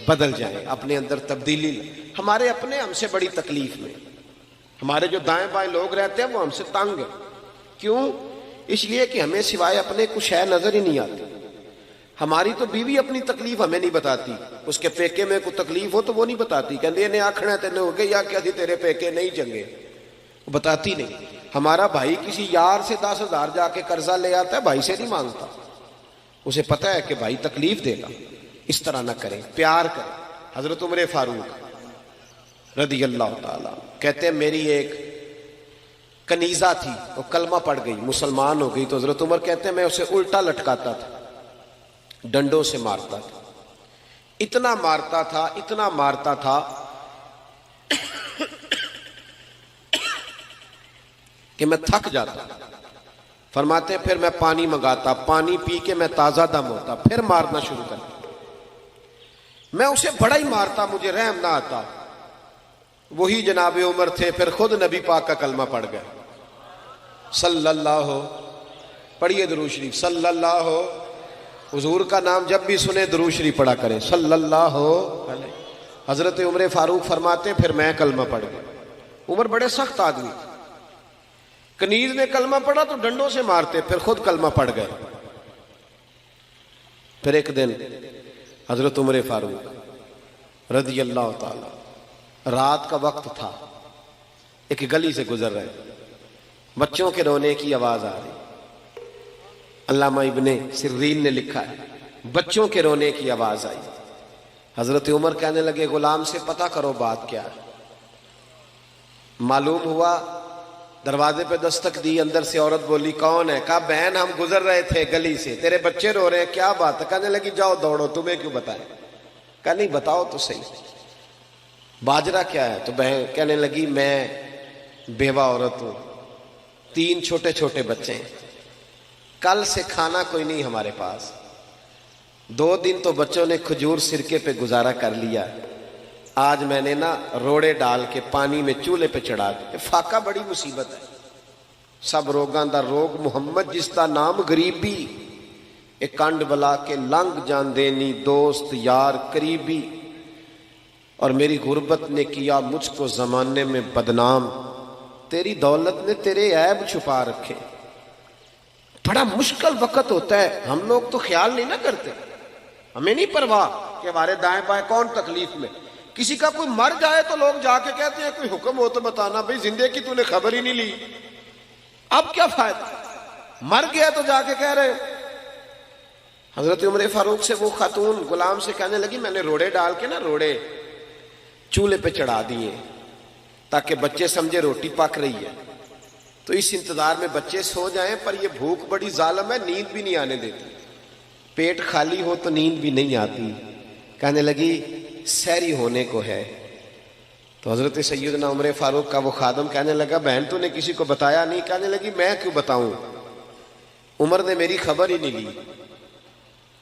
بدل جائیں، اپنے اندر تبدیلی۔ ہمارے اپنے ہم سے بڑی تکلیف میں، ہمارے جو دائیں بائیں لوگ رہتے ہیں وہ ہم سے تنگ ہیں، کیوں؟ اس لیے کہ ہمیں سوائے اپنے کچھ ہے نظر ہی نہیں آتی۔ ہماری تو بیوی اپنی تکلیف ہمیں نہیں بتاتی، اس کے پیکے میں کوئی تکلیف ہو تو وہ نہیں بتاتی، کہندے نے آکھنا تینے ہو گئے یا کیا تھی تیرے پیکے نہیں چنگے، وہ بتاتی نہیں۔ ہمارا بھائی کسی یار سے 10,000 جا کے قرضہ لے آتا ہے، بھائی سے نہیں مانگتا، اسے پتہ ہے کہ بھائی تکلیف دے گا، اس طرح نہ کریں، پیار کریں۔ حضرت عمر فاروق رضی اللہ تعالیٰ کہتے ہیں میری ایک کنیزہ تھی، وہ کلمہ پڑھ گئی، مسلمان ہو گئی، تو حضرت عمر کہتے ہیں میں اسے الٹا لٹکاتا تھا، ڈنڈوں سے مارتا تھا، اتنا مارتا تھا کہ میں تھک جاتا. فرماتے ہیں پھر میں پانی منگاتا, پانی پی کے میں تازہ دم ہوتا, پھر مارنا شروع کرتا. میں اسے بڑا ہی مارتا, مجھے رحم نہ آتا. وہی جناب عمر تھے, پھر خود نبی پاک کا کلمہ پڑھ گئے. صلی اللہ ہو, پڑھیے درود شریف, صلی اللہ ہو. حضور کا نام جب بھی سنے درود شریف پڑھا کریں, صلی اللہ ہو. حضرت عمر فاروق فرماتے پھر میں کلمہ پڑھ گیا. عمر بڑے سخت آدمی, کنیز نے کلمہ پڑھا تو ڈنڈوں سے مارتے, پھر خود کلمہ پڑھ گئے. پھر ایک دن حضرت عمر فاروق رضی اللہ تعالی, رات کا وقت تھا, ایک گلی سے گزر رہے, بچوں کے رونے کی آواز آ رہی. علامہ ابن سرین نے لکھا ہے بچوں کے رونے کی آواز آئی. حضرت عمر کہنے لگے غلام سے پتہ کرو بات کیا ہے. معلوم ہوا, دروازے پہ دستک دی, اندر سے عورت بولی کون ہے؟ کہا بہن ہم گزر رہے تھے گلی سے, تیرے بچے رو رہے ہیں, کیا بات ہے؟ کہنے لگی جاؤ دوڑو, تمہیں کیوں بتائیں. کہا نہیں بتاؤ تو صحیح, باجرہ کیا ہے؟ تو بہن کہنے لگی میں بیوہ عورت ہوں, 3 چھوٹے چھوٹے بچے ہیں, کل سے کھانا کوئی نہیں ہمارے پاس, 2 دن تو بچوں نے کھجور سرکے پہ گزارا کر لیا, آج میں نے نا روڑے ڈال کے پانی میں چولہے پہ چڑھا دیا. فاقہ بڑی مصیبت ہے, سب روگاں دا روگ محمد جس دا نام غریبی, ایک کنڈ بلا کے لنگ جان دینی دوست یار قریبی, اور میری غربت نے کیا مجھ کو زمانے میں بدنام, تیری دولت نے تیرے عیب چھپا رکھے. بڑا مشکل وقت ہوتا ہے, ہم لوگ تو خیال نہیں نہ کرتے, ہمیں نہیں پرواہ کہ ہمارے دائیں بائیں کون تکلیف میں. کسی کا کوئی مر جائے تو لوگ جا کے کہتے ہیں کوئی حکم ہو تو بتانا, بھئی زندے کی تو نے خبر ہی نہیں لی, اب کیا فائدہ, مر گیا تو جا کے کہہ رہے. حضرت عمر فاروق سے وہ خاتون غلام سے کہنے لگی میں نے روڑے ڈال کے نا روڑے چولہے پہ چڑھا دیے تاکہ بچے سمجھے روٹی پک رہی ہے, تو اس انتظار میں بچے سو جائیں, پر یہ بھوک بڑی ظالم ہے, نیند بھی نہیں آنے دیتی, پیٹ خالی ہو تو نیند بھی نہیں آتی. کہنے لگی سحری ہونے کو ہے. تو حضرت سیدنا عمر فاروق کا وہ خادم کہنے لگا بہن تو نے کسی کو بتایا نہیں؟ کہنے لگی میں کیوں بتاؤں, عمر نے میری خبر ہی نہیں لی,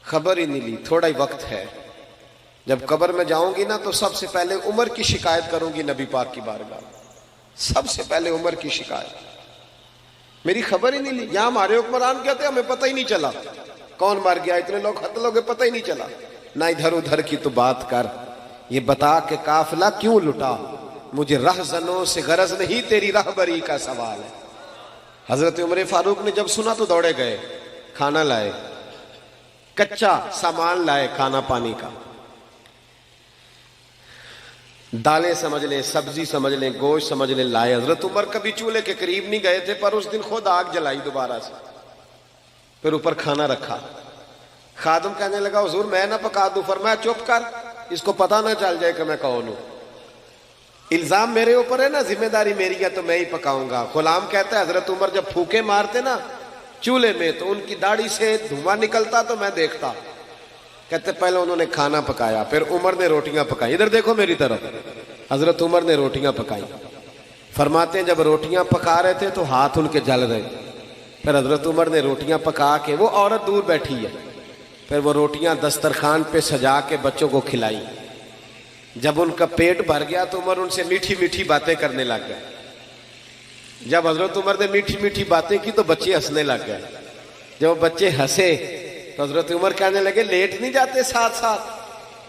خبر ہی نہیں لی. تھوڑا ہی وقت ہے, جب قبر میں جاؤں گی نا تو سب سے پہلے عمر کی شکایت کروں گی نبی پاک کی بارگاہ, سب سے پہلے عمر کی شکایت. میری خبر ہی نہیں لی. یہاں ہمارے حکمران کہتے ہمیں پتہ ہی نہیں چلا کون مر گیا, اتنے لوگ قتل ہو گئے پتہ ہی نہیں چلا. نہ ادھر ادھر کی تو بات کر, یہ بتا کہ قافلہ کیوں لٹا, مجھے رہزنوں سے غرض نہیں تیری راہبری کا سوال ہے. حضرت عمر فاروق نے جب سنا تو دوڑے گئے, کھانا لائے, کچا سامان لائے کھانا پانی کا, دالیں سمجھ لیں, سبزی سمجھ لیں, گوشت سمجھ لیں, لائے. حضرت عمر کبھی چولہے کے قریب نہیں گئے تھے, پر اس دن خود آگ جلائی دوبارہ سے, پھر اوپر کھانا رکھا. خادم کہنے لگا حضور میں نہ پکا دوں. فرمایا چپ کر, اس کو پتہ نہ چل جائے کہ میں کون ہوں, الزام میرے اوپر ہے نا, ذمہ داری میری ہے تو میں ہی پکاؤں گا. غلام کہتا ہے حضرت عمر جب پھوکے مارتے نا چولہے میں تو ان کی داڑھی سے دھواں نکلتا تو میں دیکھتا. کہتے پہلے انہوں نے کھانا پکایا, پھر عمر نے روٹیاں پکائی. ادھر دیکھو میری طرف, حضرت عمر نے روٹیاں پکائی. فرماتے ہیں جب روٹیاں پکا رہے تھے تو ہاتھ ان کے جل رہے, پھر حضرت عمر نے روٹیاں پکا کے, وہ عورت دور بیٹھی ہے, پھر وہ روٹیاں دسترخوان پہ سجا کے بچوں کو کھلائی. جب ان کا پیٹ بھر گیا تو عمر ان سے میٹھی میٹھی باتیں کرنے لگ گئے. جب حضرت عمر نے میٹھی میٹھی باتیں کی تو بچے ہنسنے لگ گئے. جب بچے ہنسے تو حضرت عمر کہنے لگے لیٹ نہیں جاتے ساتھ ساتھ؟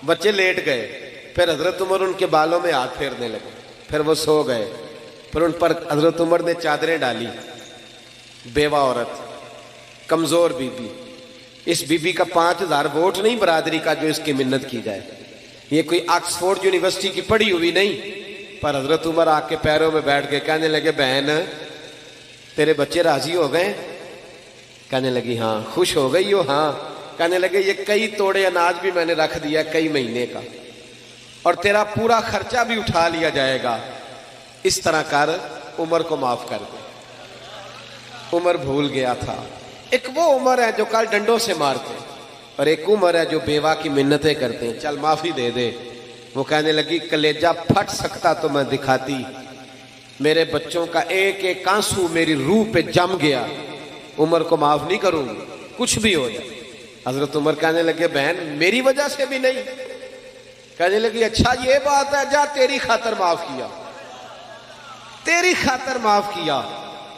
بچے لیٹ گئے. پھر حضرت عمر ان کے بالوں میں ہاتھ پھیرنے لگے, پھر وہ سو گئے. پھر ان پر حضرت عمر نے چادریں ڈالی. بیوہ عورت, کمزور بی بی, اس بی بی کا 5000 ووٹ نہیں برادری کا جو اس کی منت کی جائے. یہ کوئی آکسفورڈ یونیورسٹی کی پڑھی ہوئی نہیں. پر حضرت عمر آ کے پیروں میں بیٹھ کے کہنے لگے بہن تیرے بچے راضی ہو گئے؟ کہنے لگی ہاں. خوش ہو گئی ہو؟ ہاں. کہنے لگے یہ کئی توڑے اناج بھی میں نے رکھ دیا کئی مہینے کا, اور تیرا پورا خرچہ بھی اٹھا لیا جائے گا. اس طرح کر عمر کو معاف کر دے. عمر بھول گیا تھا. ایک وہ عمر ہے جو کل ڈنڈوں سے مارتے, اور ایک عمر ہے جو بیوہ کی منتیں کرتے ہیں, چل معافی دے دے. وہ کہنے لگی کلیجہ پھٹ سکتا تو میں دکھاتی, میرے بچوں کا ایک ایک آنسو میری روح پہ جم گیا، عمر کو معاف نہیں کروں گی کچھ بھی ہو جائے۔ حضرت عمر کہنے لگے بہن میری وجہ سے بھی نہیں؟ کہنے لگی اچھا یہ بات ہے، جا تیری خاطر معاف کیا، تیری خاطر معاف کیا۔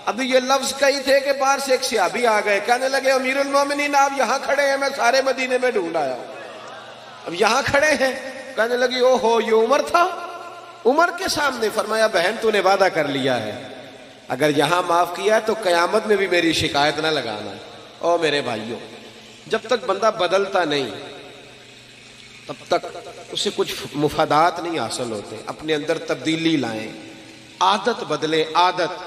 ابھی یہ لفظ کہی تھے کہ باہر سے ایک صحابی آ گئے، کہنے لگے امیر المومنین آپ یہاں کھڑے ہیں، میں سارے مدینے میں ڈھونڈ آیا، اب یہاں کھڑے ہیں۔ کہنے لگی او ہو یہ عمر تھا؟ عمر کے سامنے؟ فرمایا بہن تو نے وعدہ کر لیا ہے، اگر یہاں معاف کیا ہے تو قیامت میں بھی میری شکایت نہ لگانا۔ او میرے بھائیوں، جب تک بندہ بدلتا نہیں تب تک اسے کچھ مفادات نہیں حاصل ہوتے۔ اپنے اندر تبدیلی لائیں، عادت بدلے، عادت۔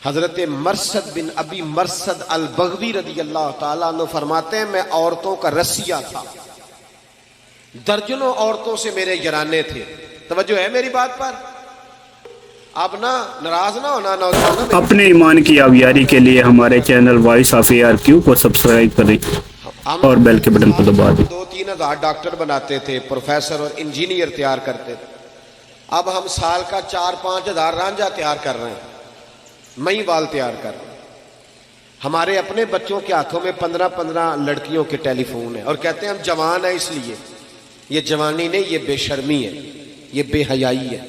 حضرت مرثد بن ابی مرثد البغوی رضی اللہ تعالیٰ عنہ فرماتے ہیں میں عورتوں کا رسیہ تھا، درجنوں عورتوں سے میرے یرانے تھے۔ توجہ ہے میری بات پر؟ آپ نہ ناراض نہ ہونا نوجوانوں۔ اپنے ایمان کی آبیاری کے لیے ہمارے چینل وائس آف ARQ کو سبسکرائب کریں اور بیل کے بٹن کو دبا دیں۔ 2-3 ہزار ڈاکٹر بناتے تھے، پروفیسر اور انجینئر تیار کرتے تھے، اب ہم سال کا 4-5 ہزار رانجھا تیار کر رہے ہیں، مئی بال تیار کر رہے ہیں۔ ہمارے اپنے بچوں کے ہاتھوں میں 15 لڑکیوں کے ٹیلی فون ہیں اور کہتے ہیں ہم جوان ہیں اس لیے۔ یہ جوانی نہیں، یہ بے شرمی ہے، یہ بے حیائی ہے۔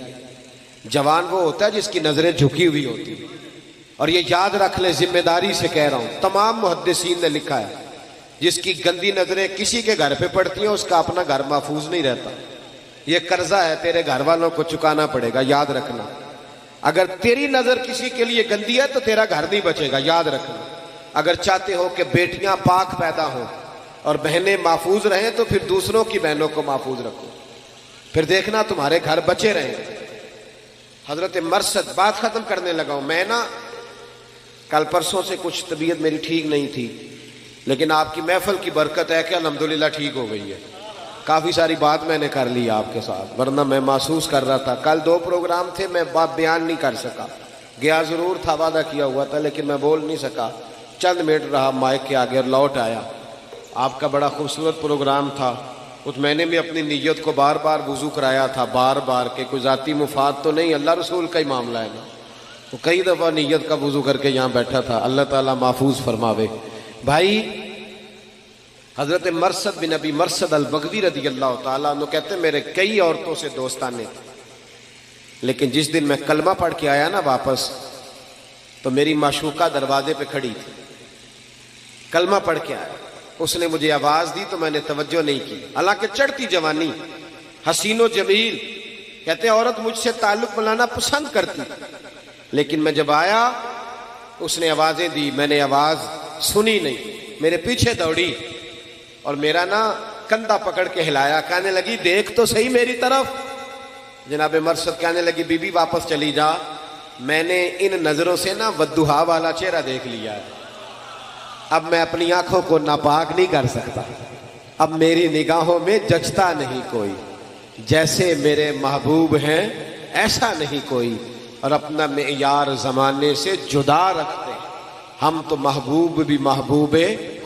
جوان وہ ہوتا ہے جس کی نظریں جھکی ہوئی ہوتی ہیں، اور یہ یاد رکھ لیں، ذمہ داری سے کہہ رہا ہوں، تمام محدثین نے لکھا ہے جس کی گندی نظریں کسی کے گھر پہ پڑتی ہیں اس کا اپنا گھر محفوظ نہیں رہتا۔ یہ قرضہ ہے، تیرے گھر والوں کو چکانا پڑے گا، یاد رکھنا۔ اگر تیری نظر کسی کے لیے گندی ہے تو تیرا گھر نہیں بچے گا، یاد رکھنا۔ اگر چاہتے ہو کہ بیٹیاں پاک پیدا ہوں اور بہنیں محفوظ رہیں تو پھر دوسروں کی بہنوں کو محفوظ رکھو، پھر دیکھنا تمہارے گھر بچے رہیں۔ حضرت مرثد، بات ختم کرنے لگا ہوں میں نا، کل پرسوں سے کچھ طبیعت میری ٹھیک نہیں تھی، لیکن آپ کی محفل کی برکت ہے کہ الحمدللہ ٹھیک ہو گئی ہے۔ کافی ساری بات میں نے کر لی آپ کے ساتھ، ورنہ میں محسوس کر رہا تھا، کل 2 پروگرام تھے، میں بات بیان نہیں کر سکا، گیا ضرور تھا، وعدہ کیا ہوا تھا، لیکن میں بول نہیں سکا، چند منٹ رہا مائک کے آگے اور لوٹ آیا۔ آپ کا بڑا خوبصورت پروگرام تھا، اس میں نے بھی اپنی نیت کو بار بار وضو کرایا تھا، بار بار، کہ کوئی ذاتی مفاد تو نہیں، اللہ رسول کا ہی معاملہ ہے نا۔ تو کئی دفعہ نیت کا وضو کر کے یہاں بیٹھا تھا، اللہ تعالیٰ محفوظ فرماوے۔ بھائی حضرت مرثد بن ابی مرثد البغوی رضی اللہ تعالیٰ عنہ کہتے ہیں میرے کئی عورتوں سے دوستانے تھے، لیکن جس دن میں کلمہ پڑھ کے آیا نا واپس، تو میری معشوقہ دروازے پہ کھڑی تھی، کلمہ پڑھ کے آیا، اس نے مجھے آواز دی تو میں نے توجہ نہیں کی، حالانکہ چڑھتی جوانی، حسین و جمیل، کہتے ہیں عورت مجھ سے تعلق بنانا پسند کرتی، لیکن میں جب آیا اس نے آوازیں دی، میں نے آواز سنی نہیں، میرے پیچھے دوڑی اور میرا نا کندھا پکڑ کے ہلایا، کہنے لگی دیکھ تو صحیح میری طرف۔ جناب مرثد کہنے لگی بی بی واپس چلی جا، میں نے ان نظروں سے نا والضحیٰ والا چہرہ دیکھ لیا ہے، اب میں اپنی آنکھوں کو ناپاک نہیں کر سکتا، اب میری نگاہوں میں جچتا نہیں کوئی، جیسے میرے محبوب ہیں ایسا نہیں کوئی، اور اپنا معیار زمانے سے جدا رکھتے، ہم تو محبوب بھی محبوب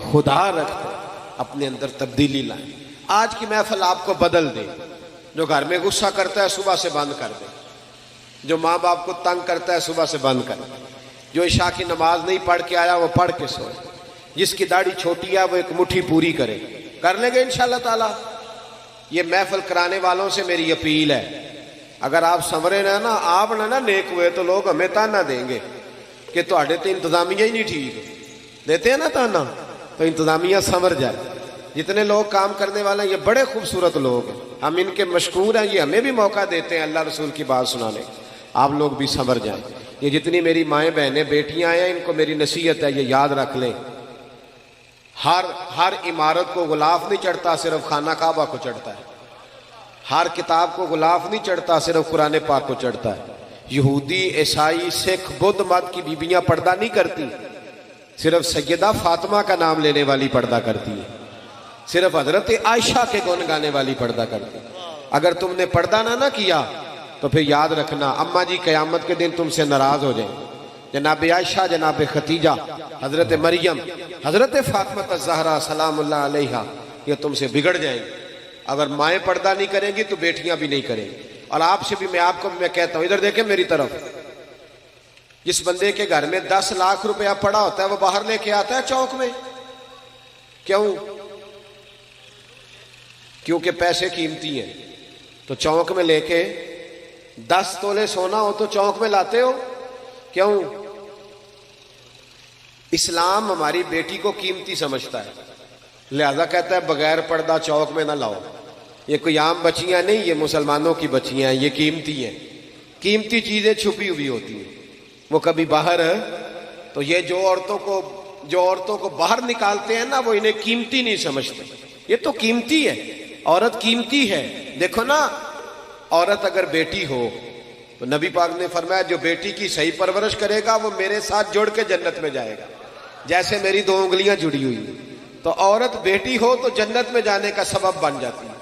خدا رکھتے، اپنے اندر تبدیلی لائیں۔ آج کی محفل آپ کو بدل دے، جو گھر میں غصہ کرتا ہے صبح سے بند کر دے، جو ماں باپ کو تنگ کرتا ہے صبح سے بند کر دے، جو عشاء کی نماز نہیں پڑھ کے آیا وہ پڑھ کے سوئے، جس کی داڑھی چھوٹی ہے وہ ایک مٹھی پوری کرے، کر لیں گے انشاءاللہ تعالی۔ یہ محفل کرانے والوں سے میری اپیل ہے، اگر آپ سنورے نہ نا، آپ نہ نیک ہوئے تو لوگ ہمیں تانا دیں گے کہ تہاڈے تے انتظامیہ ہی نہیں ٹھیک، دیتے ہیں نا تانا، تو انتظامیہ سنور جائے۔ جتنے لوگ کام کرنے والے ہیں یہ بڑے خوبصورت لوگ ہیں، ہم ان کے مشکور ہیں، یہ ہمیں بھی موقع دیتے ہیں اللہ رسول کی بات سنانے، آپ لوگ بھی سنور جائیں۔ یہ جتنی میری مائیں بہنیں بیٹیاں ہیں ان کو میری نصیحت ہے، یہ یاد رکھ لیں، ہر عمارت کو غلاف نہیں چڑھتا، صرف خانہ کعبہ کو چڑھتا ہے، ہر کتاب کو غلاف نہیں چڑھتا، صرف قرآن پاک کو چڑھتا ہے۔ یہودی، عیسائی، سکھ، بدھ مت کی بیویاں پردہ نہیں کرتی، صرف سیدہ فاطمہ کا نام لینے والی پردہ کرتی ہے، صرف حضرت عائشہ کے گن گانے والی پردہ کرتی ہے۔ اگر تم نے پردہ نہ کیا تو پھر یاد رکھنا اماں جی قیامت کے دن تم سے ناراض ہو جائیں، جناب عائشہ، جناب خدیجہ، حضرت مریم، حضرت فاطمہ الزہرا سلام اللہ علیہا، یہ تم سے بگڑ جائیں گے۔ اگر مائیں پردہ نہیں کریں گی تو بیٹیاں بھی نہیں کریں گی۔ اور آپ سے بھی میں کہتا ہوں، ادھر دیکھیں میری طرف، جس بندے کے گھر میں 10 لاکھ روپیہ پڑا ہوتا ہے وہ باہر لے کے آتا ہے چوک میں؟ کیوں؟ کیونکہ پیسے قیمتی ہیں، تو چوک میں لے کے 10 تولے سونا ہو تو چوک میں لاتے ہو؟ کیوں؟ اسلام ہماری بیٹی کو قیمتی سمجھتا ہے، لہذا کہتا ہے بغیر پردہ چوک میں نہ لاؤ. یہ کوئی عام بچیاں نہیں، یہ مسلمانوں کی بچیاں ہیں، یہ قیمتی ہیں. قیمتی چیزیں چھپی ہوئی ہوتی ہیں، وہ کبھی باہر ہے. تو یہ جو عورتوں کو باہر نکالتے ہیں نا، وہ انہیں قیمتی نہیں سمجھتے. یہ تو قیمتی ہے، عورت قیمتی ہے. دیکھو نا، عورت اگر بیٹی ہو تو نبی پاک نے فرمایا جو بیٹی کی صحیح پرورش کرے گا وہ میرے ساتھ جڑ کے جنت میں جائے گا، جیسے میری 2 انگلیاں جڑی ہوئی ہیں. تو عورت بیٹی ہو تو جنت میں جانے کا سبب بن جاتی ہے.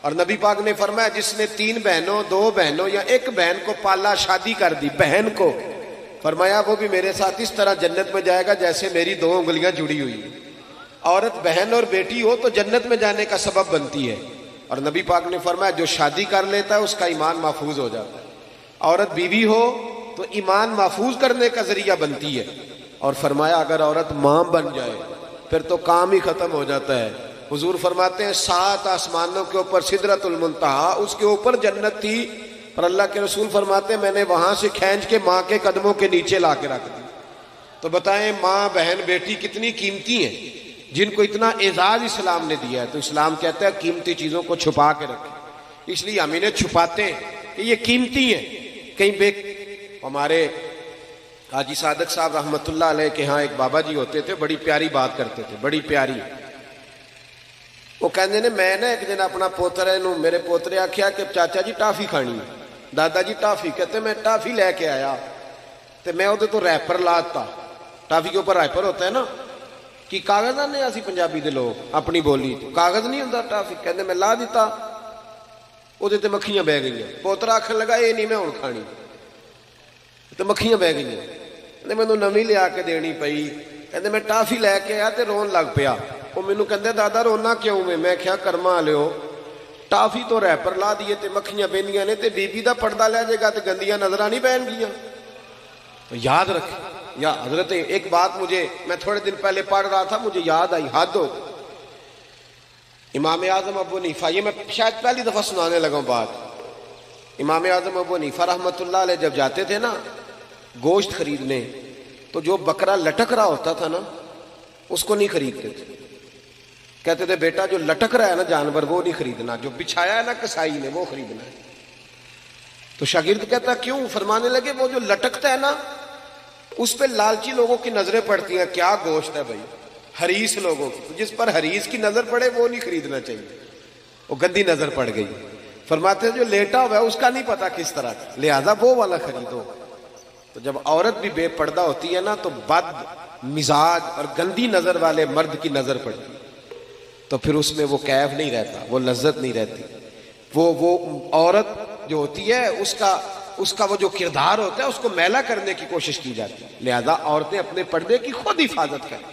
اور نبی پاک نے فرمایا جس نے 3 بہنوں 2 بہنوں یا 1 بہن کو پالا، شادی کر دی بہن کو، فرمایا وہ بھی میرے ساتھ اس طرح جنت میں جائے گا جیسے میری 2 انگلیاں جڑی ہوئی ہیں. عورت بہن اور بیٹی ہو تو جنت میں جانے کا سبب بنتی ہے. اور نبی پاک نے فرمایا جو شادی کر لیتا ہے اس کا ایمان محفوظ ہو جاتا ہے. عورت بیوی ہو تو ایمان محفوظ کرنے کا ذریعہ بنتی ہے. اور فرمایا اگر عورت ماں بن جائے پھر تو کام ہی ختم ہو جاتا ہے. حضور فرماتے ہیں 7 آسمانوں کے اوپر سدرۃ المنتہا، اس کے اوپر جنت تھی، پر اللہ کے رسول فرماتے ہیں میں نے وہاں سے کھینچ کے ماں کے قدموں کے نیچے لا کے رکھ دی. تو بتائیں ماں بہن بیٹی کتنی قیمتی ہیں، جن کو اتنا اعزاز اسلام نے دیا ہے. تو اسلام کہتا ہے قیمتی چیزوں کو چھپا کے رکھیں، اس لیے ہم انہیں چھپاتے ہیں کہ یہ قیمتی ہیں. ہمارے حاجی صادق صاحب رحمۃ اللہ علیہ کے ہاں ایک بابا جی ہوتے تھے، بڑی پیاری بات کرتے تھے، بڑی پیاری. وہ کہتے ہیں میں ایک دن اپنا پوترے نو، میرے پوترے آخیا کہ چاچا جی ٹافی کھانی ہے. دادا جی ٹافی، کہتے میں ٹافی لے کے آیا تو میں وہ تو ریپر لاتا. ٹافی کے اوپر ریپر ہوتا ہے نا، کہ کاغذ آنے اسی پنجابی دے لوگ اپنی بولی تو کاغذ نہیں ہوتا ٹافی. کہتے میں لا دیتا، وہ مکھیاں بہ گئی. پوترا آخر لگا یہ نہیں میں ہوں کھانی، تو مکھیاں بہ گئی. مینوں نویں لیا کے دینی پئی. کہتے میں ٹافی لے کے آیا تو رون لگ پیا. وہ مینوں کہتے دادا رونا کیوں میں کیا کرما لو، ٹافی تو ریپر لا دیے تے مکھیاں بہندیاں نے تے بی بی دا پردہ لے جائے گا تے گندیاں نظراں نہیں پہن گیاں. تو یاد رکھیں. یا حضرت ایک بات میں تھوڑے دن پہلے پڑھ رہا تھا، مجھے یاد آئی، حد ہو. امام اعظم ابو حنیفہ، یہ میں شاید پہلی دفعہ سنانے لگا ہوں بات. امام اعظم ابو حنیفہ رحمۃ اللہ علیہ جب جاتے تھے نا گوشت خریدنے، تو جو بکرا لٹک رہا ہوتا تھا نا اس کو نہیں خریدتے تھے. کہتے تھے بیٹا جو لٹک رہا ہے نا جانور وہ نہیں خریدنا، جو بچھایا ہے نا کسائی نے وہ خریدنا ہے. تو شاگرد کہتا کیوں؟ فرمانے لگے وہ جو لٹکتا ہے نا اس پہ لالچی لوگوں کی نظریں پڑتی ہیں، کیا گوشت ہے بھائی، حریص لوگوں کی. جس پر حریص کی نظر پڑے وہ نہیں خریدنا چاہیے، وہ گندی نظر پڑ گئی. فرماتے ہیں جو لیٹا ہوا ہے اس کا نہیں پتا کس طرح، لہذا وہ والا خریدو. تو جب عورت بھی بے پردہ ہوتی ہے نا تو بد مزاج اور گندی نظر والے مرد کی نظر پڑتی، تو پھر اس میں وہ کیف نہیں رہتا، وہ لذت نہیں رہتی. وہ عورت جو ہوتی ہے اس کا وہ جو کردار ہوتا ہے اس کو میلا کرنے کی کوشش کی جاتی ہے. لہذا عورتیں اپنے پردے کی خود حفاظت کریں.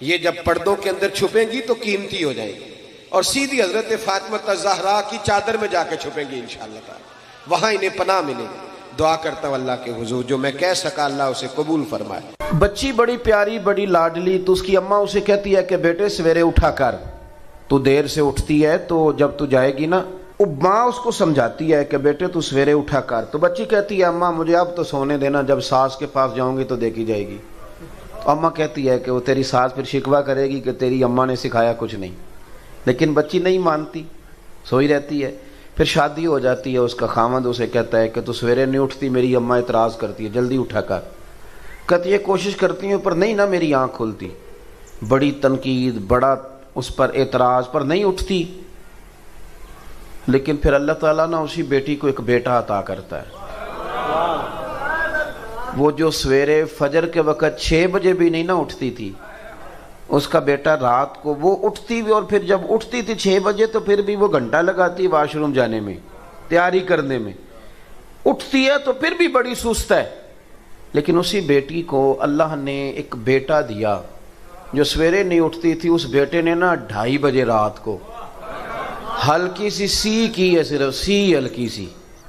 یہ جب پردوں کے اندر چھپیں گی تو قیمتی ہو جائیں گی، اور سیدھی حضرت فاطمہ الزہرا کی چادر میں جا کے چھپیں گی انشاءاللہ تعالی، وہاں انہیں پناہ ملے گی. دعا کرتا ہوں اللہ کے حضور جو میں کہہ سکا اللہ اسے قبول فرمائے. بچی بڑی پیاری بڑی لاڈلی، تو اس کی اماں اسے کہتی ہے کہ بیٹے سویرے اٹھا کر، تو دیر سے اٹھتی ہے تو جب تو جائے گی نا، ماں اس کو سمجھاتی ہے کہ بیٹے تو سویرے اٹھا کر. تو بچی کہتی ہے اماں مجھے اب تو سونے دینا، جب ساس کے پاس جاؤں گی تو دیکھی جائے گی. تو اماں کہتی ہے کہ وہ تیری ساس پھر شکوہ کرے گی کہ تیری اماں نے سکھایا کچھ نہیں. لیکن بچی نہیں مانتی، سوئی رہتی ہے. پھر شادی ہو جاتی ہے، اس کا خامند اسے کہتا ہے کہ تو سویرے نہیں اٹھتی، میری اماں اعتراض کرتی ہے جلدی اٹھا کر. کہتی ہے کوشش کرتی ہوں پر نہیں نا میری آنکھ کھلتی. بڑی تنقید، بڑا اس پر اعتراض، پر نہیں اٹھتی. لیکن پھر اللہ تعالیٰ نا اسی بیٹی کو ایک بیٹا عطا کرتا ہے. وہ جو سویرے فجر کے وقت 6 بجے بھی نہیں نہ اٹھتی تھی، اس کا بیٹا رات کو وہ اٹھتی بھی، اور پھر جب اٹھتی تھی 6 بجے تو پھر بھی وہ گھنٹہ لگاتی واش روم جانے میں، تیاری کرنے میں. اٹھتی ہے تو پھر بھی بڑی سست ہے. لیکن اسی بیٹی کو اللہ نے ایک بیٹا دیا جو سویرے نہیں اٹھتی تھی. اس بیٹے نے نا 2:30 بجے رات کو ہلکی سی کی ہے، صرف سی ہلکی سی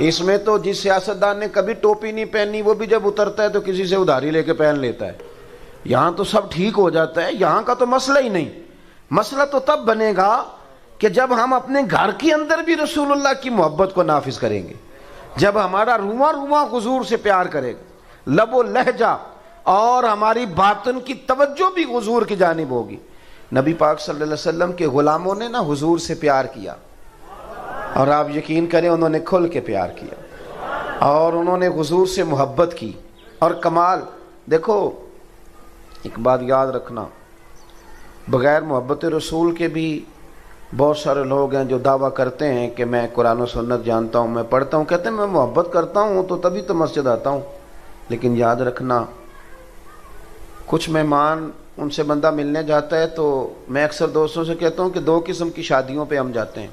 اس میں تو جس سیاستدان نے کبھی ٹوپی نہیں پہنی وہ بھی جب اترتا ہے تو کسی سے ادھاری لے کے پہن لیتا ہے. یہاں تو سب ٹھیک ہو جاتا ہے. یہاں کا تو مسئلہ ہی نہیں. مسئلہ تو تب بنے گا کہ جب ہم اپنے گھر کے اندر بھی رسول اللہ کی محبت کو نافذ کریں گے, جب ہمارا رواں رواں حضور سے پیار کرے گا, لب و لہجہ اور ہماری باطن کی توجہ بھی حضور کی جانب ہوگی. نبی پاک صلی اللہ علیہ وسلم کے غلاموں نے نا حضور سے پیار کیا, اور آپ یقین کریں انہوں نے کھل کے پیار کیا اور انہوں نے حضور سے محبت کی. اور کمال دیکھو, ایک بات یاد رکھنا, بغیر محبت رسول کے بھی بہت سارے لوگ ہیں جو دعویٰ کرتے ہیں کہ میں قرآن و سنت جانتا ہوں, میں پڑھتا ہوں, کہتے ہیں میں محبت کرتا ہوں تو تبھی تو مسجد آتا ہوں. لیکن یاد رکھنا, کچھ مہمان ان سے بندہ ملنے جاتا ہے تو میں اکثر دوستوں سے کہتا ہوں کہ دو قسم کی شادیوں پہ ہم جاتے ہیں.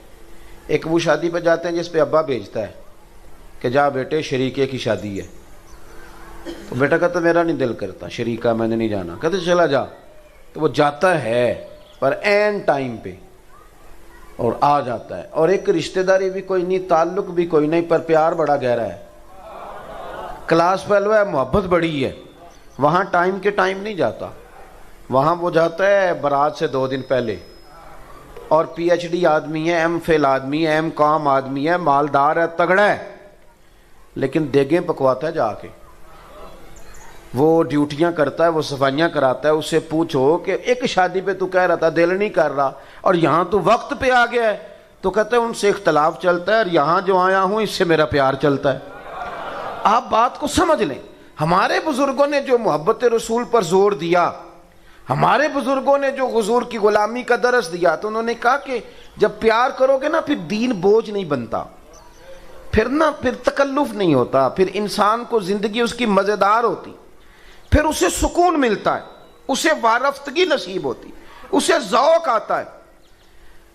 ایک وہ شادی پہ جاتے ہیں جس پہ ابا بھیجتا ہے کہ جا بیٹے شریکے کی شادی ہے, تو بیٹا کہتا میرا نہیں دل کرتا شریکہ, میں نے نہیں جانا. کہتے چلا جا, تو وہ جاتا ہے پر عین ٹائم پہ اور آ جاتا ہے. اور ایک رشتہ داری بھی کوئی نہیں, تعلق بھی کوئی نہیں, پر پیار بڑا گہرا ہے, کلاس فیلو ہے, محبت بڑی ہے. وہاں ٹائم کے ٹائم نہیں جاتا, وہاں وہ جاتا ہے برات سے 2 دن پہلے, اور پی ایچ ڈی آدمی ہے, ایم فل آدمی ہے, ایم کام آدمی ہے, مالدار ہے, تگڑا ہے, لیکن دیگیں پکواتا ہے جا کے, وہ ڈیوٹیاں کرتا ہے, وہ صفائیاں کراتا ہے. اس سے پوچھو کہ ایک شادی پہ تو کہہ رہا تھا دل نہیں کر رہا, اور یہاں تو وقت پہ آ گیا ہے, تو کہتا ہے ان سے اختلاف چلتا ہے, اور یہاں جو آیا ہوں اس سے میرا پیار چلتا ہے. آپ بات کو سمجھ لیں. ہمارے بزرگوں نے جو محبت رسول پر زور دیا, ہمارے بزرگوں نے جو حضور کی غلامی کا درس دیا, تو انہوں نے کہا کہ جب پیار کرو گے نا پھر دین بوجھ نہیں بنتا, پھر تکلف نہیں ہوتا, پھر انسان کو زندگی اس کی مزیدار ہوتی, پھر اسے سکون ملتا ہے, اسے وارفتگی نصیب ہوتی, اسے ذوق آتا ہے.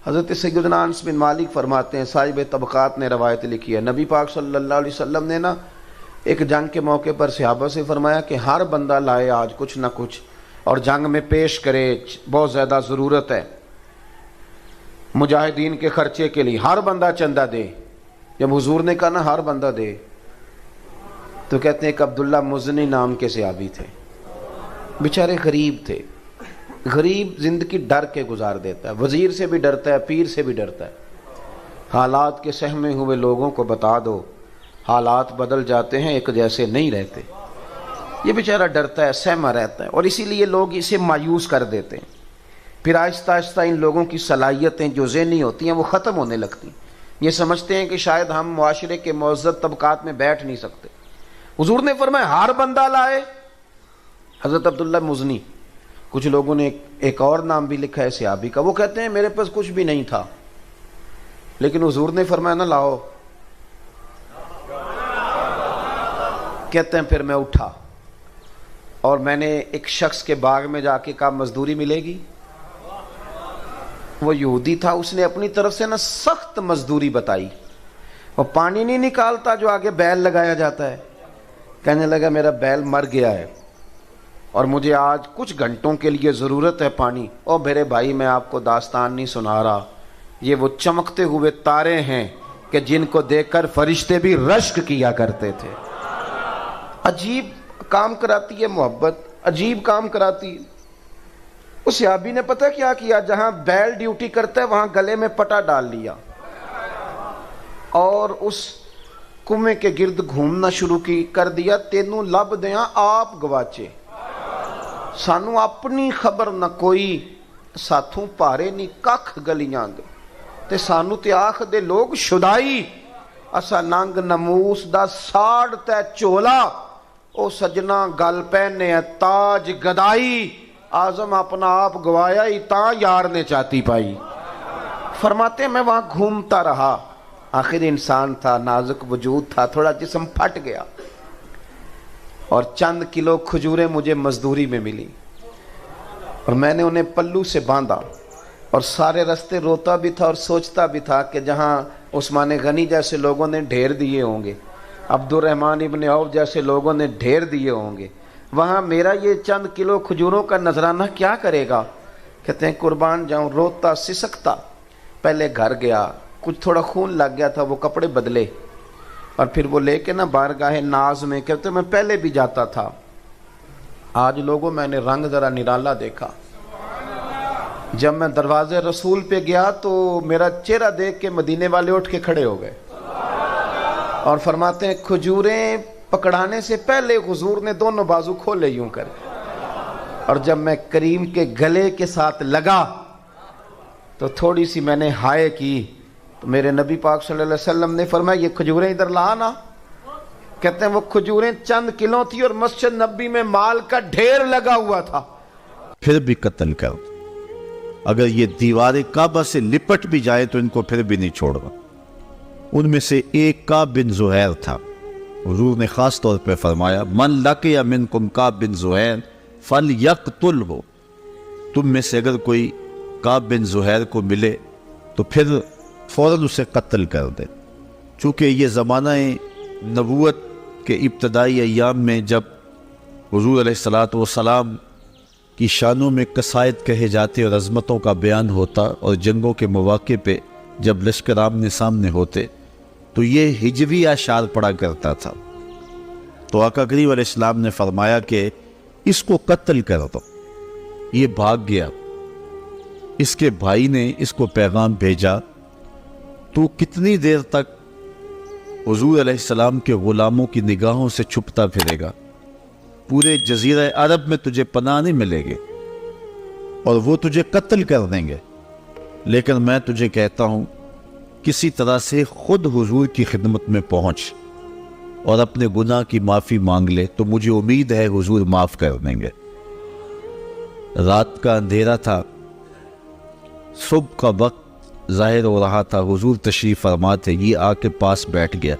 حضرت سیدنا انس بن مالک فرماتے ہیں, صاحب طبقات نے روایت لکھی ہے, نبی پاک صلی اللہ علیہ وسلم نے نا ایک جنگ کے موقع پر صحابہ سے فرمایا کہ ہر بندہ لائے آج کچھ نہ کچھ اور جنگ میں پیش کرے, بہت زیادہ ضرورت ہے مجاہدین کے خرچے کے لیے, ہر بندہ چندہ دے. جب حضور نے کہا نا ہر بندہ دے, تو کہتے ہیں کہ عبداللہ مزنی نام کے صحابی تھے, بیچارے غریب تھے. غریب زندگی ڈر کے گزار دیتا ہے, وزیر سے بھی ڈرتا ہے, پیر سے بھی ڈرتا ہے. حالات کے سہمے ہوئے لوگوں کو بتا دو, حالات بدل جاتے ہیں, ایک جیسے نہیں رہتے. یہ بیچارہ ڈرتا ہے, سہما رہتا ہے, اور اسی لیے لوگ اسے مایوس کر دیتے ہیں. پھر آہستہ آہستہ ان لوگوں کی صلاحیتیں جو ذہنی ہوتی ہیں وہ ختم ہونے لگتی ہیں. یہ سمجھتے ہیں کہ شاید ہم معاشرے کے معزز طبقات میں بیٹھ نہیں سکتے. حضور نے فرمایا ہر بندہ لائے. حضرت عبداللہ مزنی, کچھ لوگوں نے ایک اور نام بھی لکھا ہے صحابی کا, وہ کہتے ہیں میرے پاس کچھ بھی نہیں تھا, لیکن حضور نے فرمایا نہ لاؤ. کہتے ہیں پھر میں اٹھا اور میں نے ایک شخص کے باغ میں جا کے کہا مزدوری ملے گی. وہ یہودی تھا, اس نے اپنی طرف سے نا سخت مزدوری بتائی. وہ پانی نہیں نکالتا جو آگے بیل لگایا جاتا ہے. کہنے لگا میرا بیل مر گیا ہے اور مجھے آج کچھ گھنٹوں کے لیے ضرورت ہے پانی. او میرے بھائی میں آپ کو داستان نہیں سنا رہا, یہ وہ چمکتے ہوئے تارے ہیں کہ جن کو دیکھ کر فرشتے بھی رشک کیا کرتے تھے. عجیب کام کراتی ہے محبت, عجیب کام کراتی ہے. اس صحابی نے پتہ کیا کیا, جہاں بیل ڈیوٹی کرتا ہے وہاں گلے میں پٹا ڈال لیا اور اس کنویں کے گرد گھومنا شروع کر دیا. تینوں لب دیاں آپ گواچے, سانو اپنی خبر نہ کوئی, ساتھوں پارے نہیں ککھ گلیاں دے, تے سانو تے آخ دے لوگ شدائی. اسا ننگ نموس دا ساڑ تے چولا, او سجنا گل پہنے تاج گدائی. آزم اپنا آپ گوایا ہی تاں یار نے چاہتی پائی. فرماتے ہیں میں وہاں گھومتا رہا, آخر انسان تھا, نازک وجود تھا, تھوڑا جسم پھٹ گیا, اور چند کلو کھجوریں مجھے مزدوری میں ملی, اور میں نے انہیں پلو سے باندھا, اور سارے رستے روتا بھی تھا اور سوچتا بھی تھا کہ جہاں عثمان غنی جیسے لوگوں نے ڈھیر دیے ہوں گے, عبد الرحمن ابن عوف جیسے لوگوں نے ڈھیر دیے ہوں گے, وہاں میرا یہ چند کلو کھجوروں کا نذرانہ کیا کرے گا. کہتے ہیں قربان جاؤں, روتا سسکتا پہلے گھر گیا, کچھ تھوڑا خون لگ گیا تھا, وہ کپڑے بدلے, اور پھر وہ لے کے نا بارگاہ ناز میں کہتے میں پہلے بھی جاتا تھا، آج لوگوں میں نے رنگ ذرا نرالا دیکھا۔ جب میں دروازے رسول پہ گیا تو میرا چہرہ دیکھ کے مدینے والے اٹھ کے کھڑے ہو گئے اور فرماتے ہیں کھجوریں پکڑانے سے پہلے حضور نے دونوں بازو کھولے یوں کر، اور جب میں کریم کے گلے کے ساتھ لگا تو تھوڑی سی میں نے ہائے کی تو میرے نبی پاک صلی اللہ علیہ وسلم نے فرمایا یہ کھجوریں ادھر لانا۔ کہتے ہیں وہ کھجوریں چند کلو تھی اور مسجد نبی میں مال کا ڈھیر لگا ہوا تھا۔ پھر بھی قتل کر، اگر یہ دیوار کعبہ سے لپٹ بھی جائے تو ان کو پھر بھی نہیں چھوڑ گا۔ ان میں سے ایک کعب بن زہیر تھا، حضور نے خاص طور پہ فرمایا من لقی منکم کعب بن زہیر فلیقتلہ، تم میں سے اگر کوئی کعب بن زہیر کو ملے تو پھر فوراً اسے قتل کر دے۔ چونکہ یہ زمانہ نبوت کے ابتدائی ایام میں جب حضور علیہ السلام کی شانوں میں قصائد کہے جاتے اور عظمتوں کا بیان ہوتا، اور جنگوں کے مواقع پہ جب لشکر آمنے سامنے ہوتے تو یہ ہجوی اشعار پڑھا کرتا تھا۔ تو آقا کریم علیہ السلام نے فرمایا کہ اس کو قتل کر دو۔ یہ بھاگ گیا، اس کے بھائی نے اس کو پیغام بھیجا تو کتنی دیر تک حضور علیہ السلام کے غلاموں کی نگاہوں سے چھپتا پھرے گا؟ پورے جزیرہ عرب میں تجھے پناہ نہیں ملے گی اور وہ تجھے قتل کر دیں گے، لیکن میں تجھے کہتا ہوں کسی طرح سے خود حضور کی خدمت میں پہنچ اور اپنے گناہ کی معافی مانگ لے تو مجھے امید ہے حضور معاف کر دیں گے۔ رات کا اندھیرا تھا، صبح کا وقت ظاہر ہو رہا تھا، حضور تشریف فرما تھے، یہ آ کے پاس بیٹھ گیا،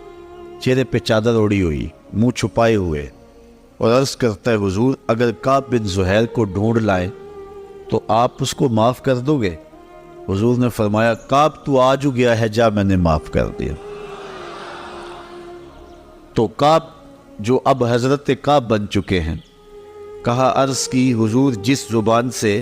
چہرے پہ چادر اوڑی ہوئی، منہ چھپائے ہوئے، اور عرض کرتا ہے حضور اگر کعب بن زہیر کو ڈھونڈ لائیں تو آپ اس کو معاف کر دو گے؟ حضور نے فرمایا کعب تو آج گیا ہے، جا میں نے معاف کر دیا۔ تو کعب جو اب حضرت کعب بن چکے ہیں، کہا عرض کی حضور جس زبان سے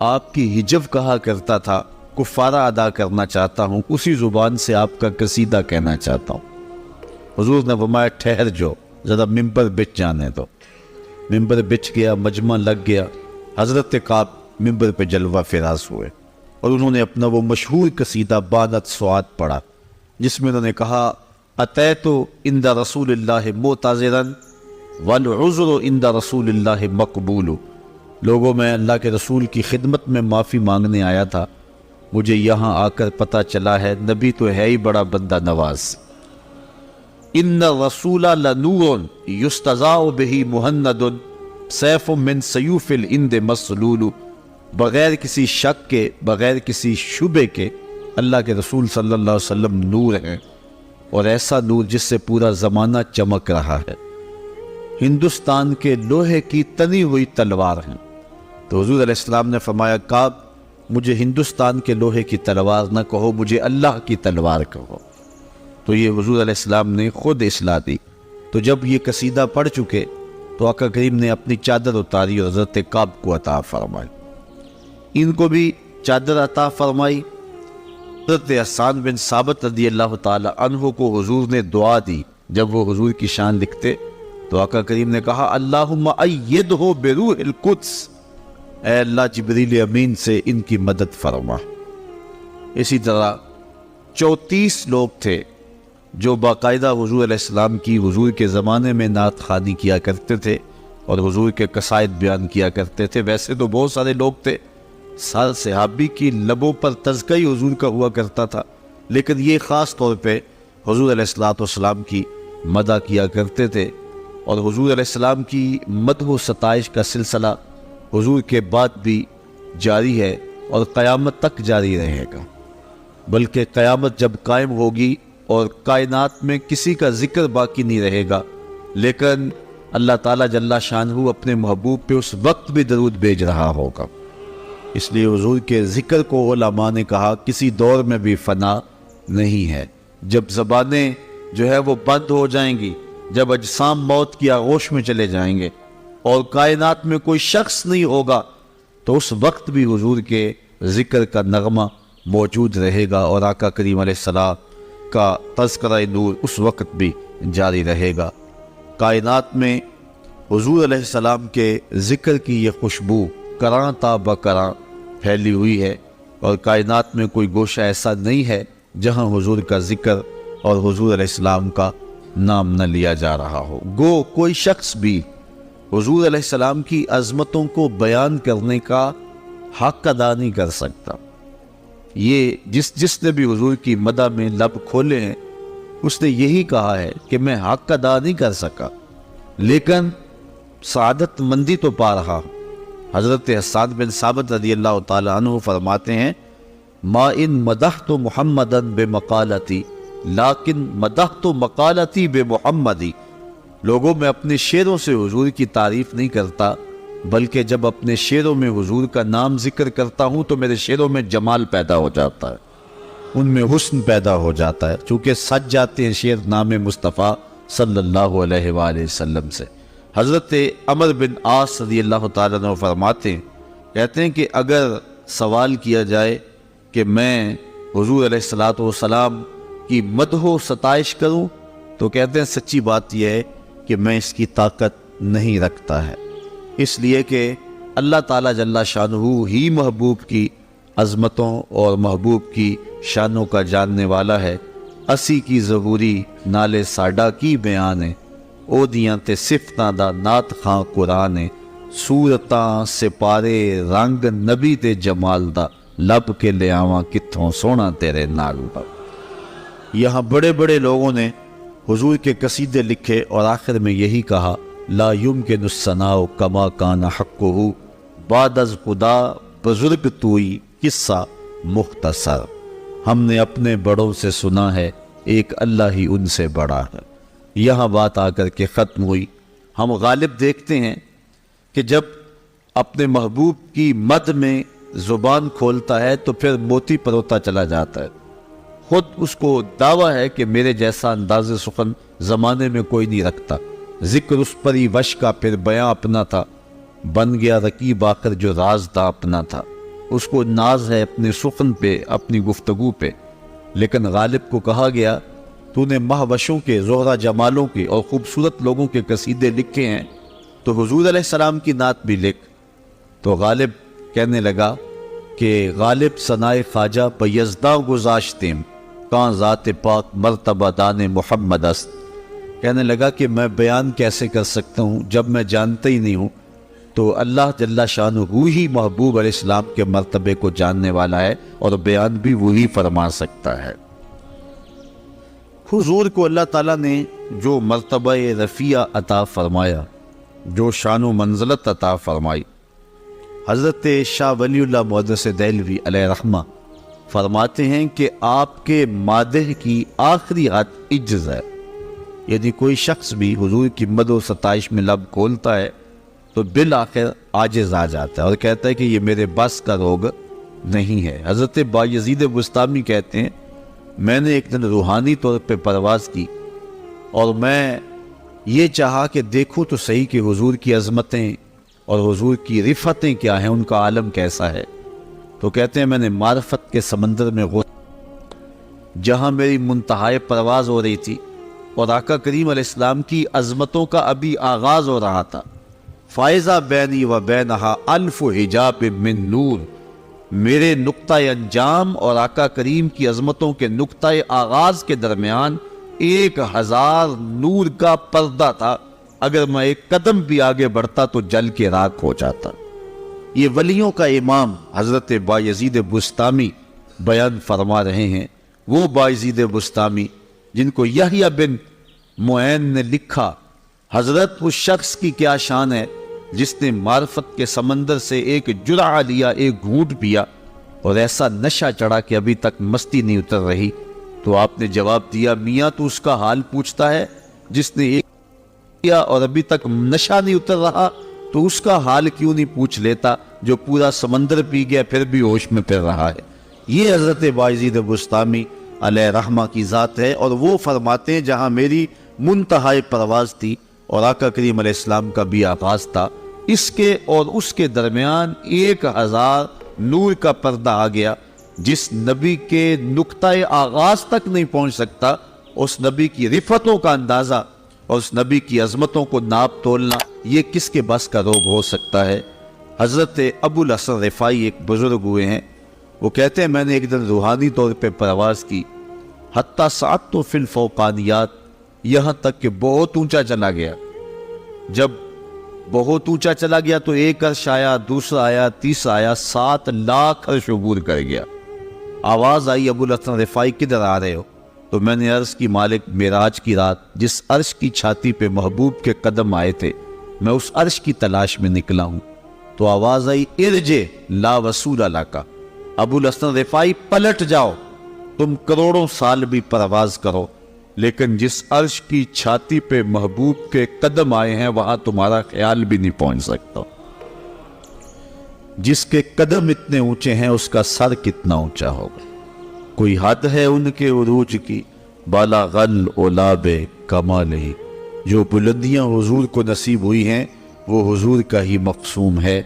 آپ کی ہجو کہا کرتا تھا کفارہ ادا کرنا چاہتا ہوں، اسی زبان سے آپ کا قصیدہ کہنا چاہتا ہوں۔ حضور نے فرمایا ٹھہر جو، ذرا ممبر بچ جانے دو۔ ممبر بچ گیا، مجمع لگ گیا، حضرت کعب ممبر پہ جلوہ فراز ہوئے اور انہوں نے اپنا وہ مشہور قصیدہ بانت سعاد پڑھا، جس میں انہوں نے کہا اتیت عند رسول اللہ معتذرا والعذر عند رسول اللہ مقبول، لوگوں میں اللہ کے رسول کی خدمت میں معافی مانگنے آیا تھا، مجھے یہاں آ کر پتہ چلا ہے نبی تو ہے ہی بڑا بندہ نواز۔ ان الرسول لنور یستضاء بہ مہند سیف من سیوف الہند مسلول، بغیر کسی شک کے، بغیر کسی شبے کے اللہ کے رسول صلی اللہ علیہ وسلم نور ہیں، اور ایسا نور جس سے پورا زمانہ چمک رہا ہے، ہندوستان کے لوہے کی تنی ہوئی تلوار ہیں۔ تو حضور علیہ السلام نے فرمایا کعب مجھے ہندوستان کے لوہے کی تلوار نہ کہو، مجھے اللہ کی تلوار کہو۔ تو یہ حضور علیہ السلام نے خود اصلاح دی۔ تو جب یہ قصیدہ پڑھ چکے تو آقا کریم نے اپنی چادر اتاری اور حضرت کعب کو عطا فرمائی، ان کو بھی چادر عطا فرمائی۔ حضرت حسان بن ثابت رضی اللہ تعالی عنہ کو حضور نے دعا دی، جب وہ حضور کی شان لکھتے تو آقا کریم نے کہا اللہم ایدہ بروح القدس، اے اللہ جبریل امین سے ان کی مدد فرما۔ اسی طرح 34 لوگ تھے جو باقاعدہ حضور علیہ السلام کی حضور کے زمانے میں نعت خوانی کیا کرتے تھے اور حضور کے قصائد بیان کیا کرتے تھے۔ ویسے تو بہت سارے لوگ تھے، سال صحابی کی لبوں پر تذکرہ ہی حضور کا ہوا کرتا تھا، لیکن یہ خاص طور پہ حضور علیہ السلام کی مدح کیا کرتے تھے، اور حضور علیہ السلام کی مدح و ستائش کا سلسلہ حضور کے بعد بھی جاری ہے اور قیامت تک جاری رہے گا، بلکہ قیامت جب قائم ہوگی اور کائنات میں کسی کا ذکر باقی نہیں رہے گا، لیکن اللہ تعالیٰ جل شانہ اپنے محبوب پہ اس وقت بھی درود بھیج رہا ہوگا۔ اس لیے حضور کے ذکر کو علماء نے کہا کسی دور میں بھی فنا نہیں ہے۔ جب زبانیں جو ہے وہ بند ہو جائیں گی، جب اجسام موت کی آغوش میں چلے جائیں گے اور کائنات میں کوئی شخص نہیں ہوگا، تو اس وقت بھی حضور کے ذکر کا نغمہ موجود رہے گا، اور آقا کریم علیہ السلام کا تذکرہ نور اس وقت بھی جاری رہے گا۔ کائنات میں حضور علیہ السلام کے ذکر کی یہ خوشبو کراں تا بکراں پھیلی ہوئی ہے، اور کائنات میں کوئی گوشہ ایسا نہیں ہے جہاں حضور کا ذکر اور حضور علیہ السلام کا نام نہ لیا جا رہا ہو۔ گو کوئی شخص بھی حضور علیہ السلام کی عظمتوں کو بیان کرنے کا حق ادا نہیں کر سکتا۔ یہ جس نے بھی حضور کی مدح میں لب کھولے ہیں، اس نے یہی کہا ہے کہ میں حق ادا نہیں کر سکا لیکن سعادت مندی تو پا رہا ہوں۔ حضرت حسان بن ثابت رضی اللہ تعالیٰ عنہ فرماتے ہیں، ما ان مدحت محمدا بمقالتی لیکن مدحت مقالتی بمحمدی۔ لوگوں میں اپنے شعروں سے حضور کی تعریف نہیں کرتا، بلکہ جب اپنے شعروں میں حضور کا نام ذکر کرتا ہوں تو میرے شعروں میں جمال پیدا ہو جاتا ہے، ان میں حسن پیدا ہو جاتا ہے، چونکہ سج جاتے ہیں شعر نام مصطفیٰ صلی اللہ علیہ وآلہ وسلم سے۔ حضرت عمر بن عاص رضی اللہ تعالیٰ عنہ فرماتے ہیں، کہتے ہیں کہ اگر سوال کیا جائے کہ میں حضور علیہ الصلوۃ والسلام کی مدح و ستائش کروں تو کہتے ہیں سچی بات یہ ہے کہ میں اس کی طاقت نہیں رکھتا ہے، اس لیے کہ اللہ تعالیٰ جل شانہ ہی محبوب کی عظمتوں اور محبوب کی شانوں کا جاننے والا ہے۔ اسی کی ضروری نالے ساڈا کی بیان ہے، او دیاں تے صفتاں دا نات خاں قرآن ہے، صورتاں سپارے رنگ نبی تے جمال دا، لب کے لے آواں کتھوں سونا تیرے نال دا۔ یہاں بڑے بڑے لوگوں نے حضور کے قصیدے لکھے اور آخر میں یہی کہا، لا یمکن الثناء کما کان حقہ، بعد از خدا بزرگ توئی قصہ مختصر۔ ہم نے اپنے بڑوں سے سنا ہے، ایک اللہ ہی ان سے بڑا ہے۔ یہاں بات آ کر کے ختم ہوئی۔ ہم غالب دیکھتے ہیں کہ جب اپنے محبوب کی مد میں زبان کھولتا ہے تو پھر موتی پروتا چلا جاتا ہے۔ خود اس کو دعویٰ ہے کہ میرے جیسا انداز سخن زمانے میں کوئی نہیں رکھتا، ذکر اس پر ہی وش کا پھر بیاں اپنا تھا، بن گیا رقیب آخر جو راز تھا اپنا تھا۔ اس کو ناز ہے اپنے سخن پہ، اپنی گفتگو پہ، لیکن غالب کو کہا گیا تو نے مہوشوں کے، زہرہ جمالوں کے اور خوبصورت لوگوں کے قصیدے لکھے ہیں تو حضور علیہ السلام کی نعت بھی لکھ۔ تو غالب کہنے لگا کہ غالب ثنائے خواجہ بیزداں گزاشتیم کان ذات پاک مرتبہ دان محمد است۔ کہنے لگا کہ میں بیان کیسے کر سکتا ہوں جب میں جانتا ہی نہیں ہوں، تو اللہ جل شانہ ہی محبوب علیہ السلام کے مرتبے کو جاننے والا ہے اور بیان بھی وہی فرما سکتا ہے۔ حضور کو اللہ تعالیٰ نے جو مرتبہ رفیع عطا فرمایا، جو شان و منزلت عطا فرمائی، حضرت شاہ ولی اللہ محدث دہلوی علیہ رحمہ فرماتے ہیں کہ آپ کے مادح کی آخری حد عجز ہے، یعنی کوئی شخص بھی حضور کی مد و ستائش میں لب کھولتا ہے تو بالآخر عاجز آ جاتا ہے اور کہتا ہے کہ یہ میرے بس کا روگ نہیں ہے۔ حضرت بایزید بستامی کہتے ہیں، میں نے ایک دن روحانی طور پہ پرواز کی اور میں یہ چاہا کہ دیکھوں تو صحیح کہ حضور کی عظمتیں اور حضور کی رفتیں کیا ہیں، ان کا عالم کیسا ہے۔ تو کہتے ہیں میں نے معرفت کے سمندر میں جہاں میری منتہائے پرواز ہو رہی تھی اور آقا کریم علیہ السلام کی عظمتوں کا ابھی آغاز ہو رہا تھا، فائزہ بینی و بینہا الف حجاب من نور، میرے نقطہ انجام اور آقا کریم کی عظمتوں کے نقطہ آغاز کے درمیان 1000 نور کا پردہ تھا، اگر میں ایک قدم بھی آگے بڑھتا تو جل کے راکھ ہو جاتا۔ یہ ولیوں کا امام حضرت بایزید بستامی بیان فرما رہے ہیں، وہ بایزید بستامی جن کو یحییٰ بن معین نے لکھا، حضرت اس شخص کی کیا شان ہے جس نے معرفت کے سمندر سے ایک جرعہ لیا، ایک گھونٹ پیا اور ایسا نشہ چڑھا کہ ابھی تک مستی نہیں اتر رہی۔ تو آپ نے جواب دیا، میاں تو اس کا حال پوچھتا ہے جس نے ایک پیا اور ابھی تک نشہ نہیں اتر رہا، تو اس کا حال کیوں نہیں پوچھ لیتا جو پورا سمندر پی گیا پھر بھی ہوش میں پھر رہا ہے۔ یہ حضرت بایزید بستامی علیہ رحمہ کی ذات ہے، اور وہ فرماتے ہیں جہاں میری منتہائی پرواز تھی اور آقا کریم علیہ السلام کا بھی آغاز تھا، اس کے اور اس کے درمیان 1000 نور کا پردہ آ گیا، جس نبی کے نقطۂ آغاز تک نہیں پہنچ سکتا، اس نبی کی رفتوں کا اندازہ اور اس نبی کی عظمتوں کو ناپ تولنا یہ کس کے بس کا روگ ہو سکتا ہے؟ حضرت ابو الحسن رفاعی ایک بزرگ ہوئے ہیں، وہ کہتے ہیں میں نے ایک دن روحانی طور پہ پرواز کی، حتیٰ سعدت فی الفوقانیات، یہاں تک کہ بہت اونچا چلا گیا۔ جب بہت اونچا چلا گیا تو ایک عرش آیا، دوسرا آیا، تیسرا آیا، 7 لاکھ عرش عبور کر گیا۔ آواز آئی ابو الحسن رفاعی کدھر آ رہے ہو؟ تو میں نے عرض کی مالک معراج کی رات جس عرش کی چھاتی پہ محبوب کے قدم آئے تھے میں اس عرش کی تلاش میں نکلا ہوں۔ تو آواز آئی ارجع لا وصول لک، ابو الحسن رفاعی پلٹ جاؤ، تم کروڑوں سال بھی پرواز کرو لیکن جس عرش کی چھاتی پہ محبوب کے قدم آئے ہیں وہاں تمہارا خیال بھی نہیں پہنچ سکتا۔ جس کے قدم اتنے اونچے ہیں اس کا سر کتنا اونچا ہوگا؟ کوئی حد ہے ان کے عروج کی، بالا غل اولاب کمال ہی، جو بلندیاں حضور کو نصیب ہوئی ہیں وہ حضور کا ہی مقسوم ہے۔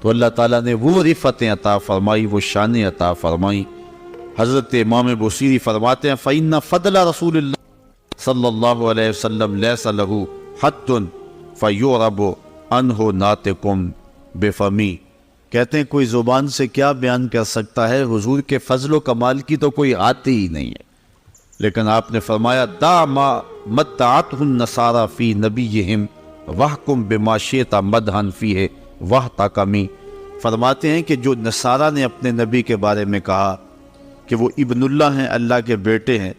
تو اللہ تعالیٰ نے وہ رفتیں عطا فرمائی، وہ شانیں عطا فرمائی۔ حضرت امام بصیری فرماتے ہیں فَإِنَّ فَضْلَ رسول اللہ صلی اللہ علیہ وسلم لیس لہ حد فیعرب عنہ ناطقم بفمی، کہتے ہیں کوئی زبان سے کیا بیان کر سکتا ہے، حضور کے فضل و کمال کی تو کوئی آتی ہی نہیں ہے۔ لیکن آپ نے فرمایا دا ما متعتہ النصارى فی نبیہم وحکم بما شئت مدحا فیہ وحتکمی، فرماتے ہیں کہ جو نصارہ نے اپنے نبی کے بارے میں کہا کہ وہ ابن اللہ ہیں، اللہ کے بیٹے ہیں،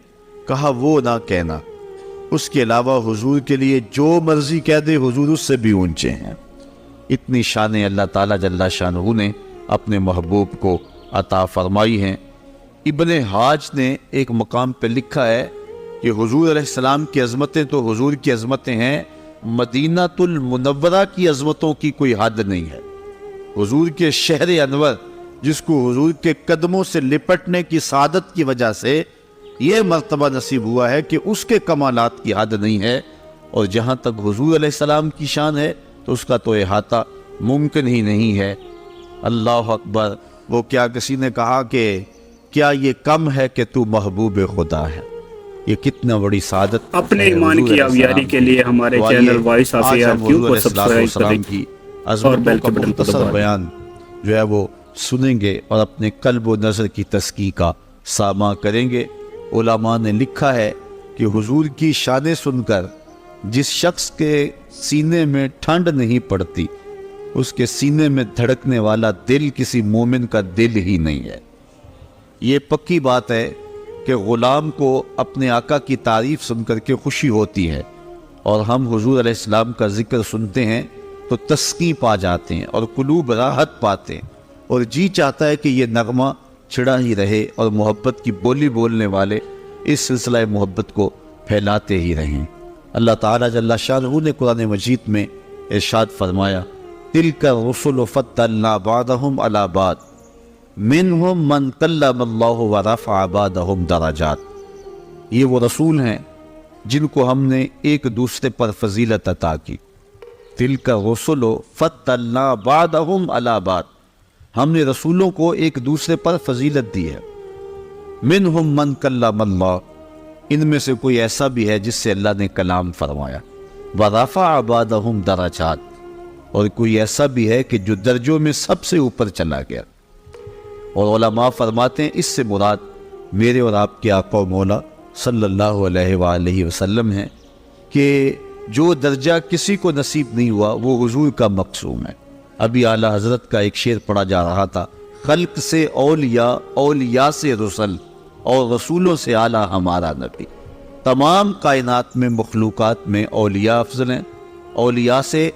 کہا وہ نہ کہنا، اس کے علاوہ حضور کے لیے جو مرضی کہہ دے حضور اس سے بھی اونچے ہیں۔ اتنی شانیں اللہ تعالیٰ جل شانہ نے اپنے محبوب کو عطا فرمائی ہیں۔ ابن حاج نے ایک مقام پہ لکھا ہے کہ حضور علیہ السلام کی عظمتیں تو حضور کی عظمتیں ہیں، مدینہ المنورہ کی عظمتوں کی کوئی حد نہیں ہے۔ حضور کے شہر انور جس کو حضور کے قدموں سے لپٹنے کی سعادت کی وجہ سے یہ مرتبہ نصیب ہوا ہے کہ اس کے کمالات کی حد نہیں ہے، اور جہاں تک حضور علیہ السلام کی شان ہے تو اس کا تو احاطہ ممکن ہی نہیں ہے۔ اللہ اکبر۔ وہ کیا کسی نے کہا کہ کیا یہ کم ہے کہ تو محبوب خدا ہے؟ یہ کتنا بڑی سعادت اپنے ایمان کی آبیاری کے لیے ہمارے channel voice of A R Q کو سبسکرائب کریں اور بیل کے بٹن کو دبائیں۔ بیان جو ہے وہ سنیں گے اور اپنے قلب و نظر کی تزکی کا سامع کریں گے۔ علماء نے لکھا ہے کہ حضور کی شانیں سن کر جس شخص کے سینے میں ٹھنڈ نہیں پڑتی اس کے سینے میں دھڑکنے والا دل کسی مومن کا دل ہی نہیں ہے۔ یہ پکی بات ہے کہ غلام کو اپنے آقا کی تعریف سن کر کے خوشی ہوتی ہے، اور ہم حضور علیہ السلام کا ذکر سنتے ہیں تو تسکی پا جاتے ہیں اور قلوب راحت پاتے ہیں، اور جی چاہتا ہے کہ یہ نغمہ چھڑا ہی رہے اور محبت کی بولی بولنے والے اس سلسلہ محبت کو پھیلاتے ہی رہیں۔ اللہ تعالیٰ جل شانہ نے قرآن مجید میں ارشاد فرمایا تِلْكَ الرُّسُلُ فَضَّلْنَا بَعْضَهُمْ عَلَى بَعْضٍ مِّنْهُمْ مَنْ كَلَّمَ اللَّهُ وَرَفَعَ بَعْضَهُمْ دَرَجَاتٍ، یہ وہ رسول ہیں جن کو ہم نے ایک دوسرے پر فضیلت عطا کی۔ تِلْكَ الرُّسُلُ فَضَّلْنَا بَعْضَهُمْ عَلَى بَعْضٍ، ہم نے رسولوں کو ایک دوسرے پر فضیلت دی ہے۔ منہم من کلم اللہ، ان میں سے کوئی ایسا بھی ہے جس سے اللہ نے کلام فرمایا۔ ورفع بعضهم درجات، اور کوئی ایسا بھی ہے کہ جو درجوں میں سب سے اوپر چلا گیا۔ اور علماء فرماتے ہیں اس سے مراد میرے اور آپ کے آقا و مولا صلی اللہ علیہ وآلہ وسلم ہیں کہ جو درجہ کسی کو نصیب نہیں ہوا وہ حضور کا مقسوم ہے۔ ابھی اعلیٰ حضرت کا ایک شعر پڑھا جا رہا تھا، خلق سے اولیاء، اولیاء سے رسل، اور رسولوں سے اعلیٰ ہمارا نبی۔ تمام کائنات میں مخلوقات میں اولیاء افضل ہیں، اولیاء سے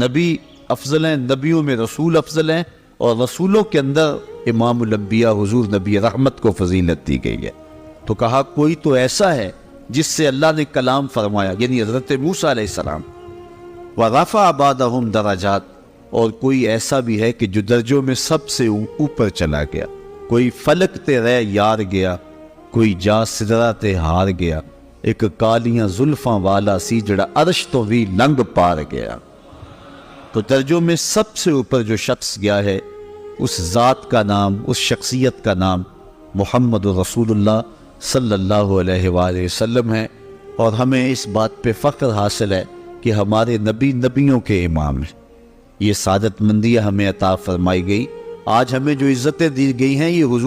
نبی افضل ہیں، نبیوں میں رسول افضل ہیں، اور رسولوں کے اندر امام الانبیاء حضور نبی رحمت کو فضیلت دی گئی ہے۔ تو کہا کوئی تو ایسا ہے جس سے اللہ نے کلام فرمایا، یعنی حضرت موسیٰ علیہ السلام، وَرَفَعَ بَعْضَهُمْ دَرَجَاتٍ، اور کوئی ایسا بھی ہے کہ جو درجوں میں سب سے اوپر چلا گیا۔ کوئی فلک تے رہ یار گیا، کوئی جا سدرہ تے ہار گیا، ایک کالیاں زلفاں والا سی جڑا عرش تو بھی لنگ پار گیا۔ تو درجوں میں سب سے اوپر جو شخص گیا ہے اس ذات کا نام، اس شخصیت کا نام محمد رسول اللہ صلی اللہ علیہ وآلہ وسلم ہیں، اور ہمیں اس بات پہ فخر حاصل ہے کہ ہمارے نبی نبیوں کے امام ہیں۔ یہ سعادت مندیاں ہمیں عطا فرمائی گئی۔ آج ہمیں جو عزتیں دی گئی ہیں یہ حضور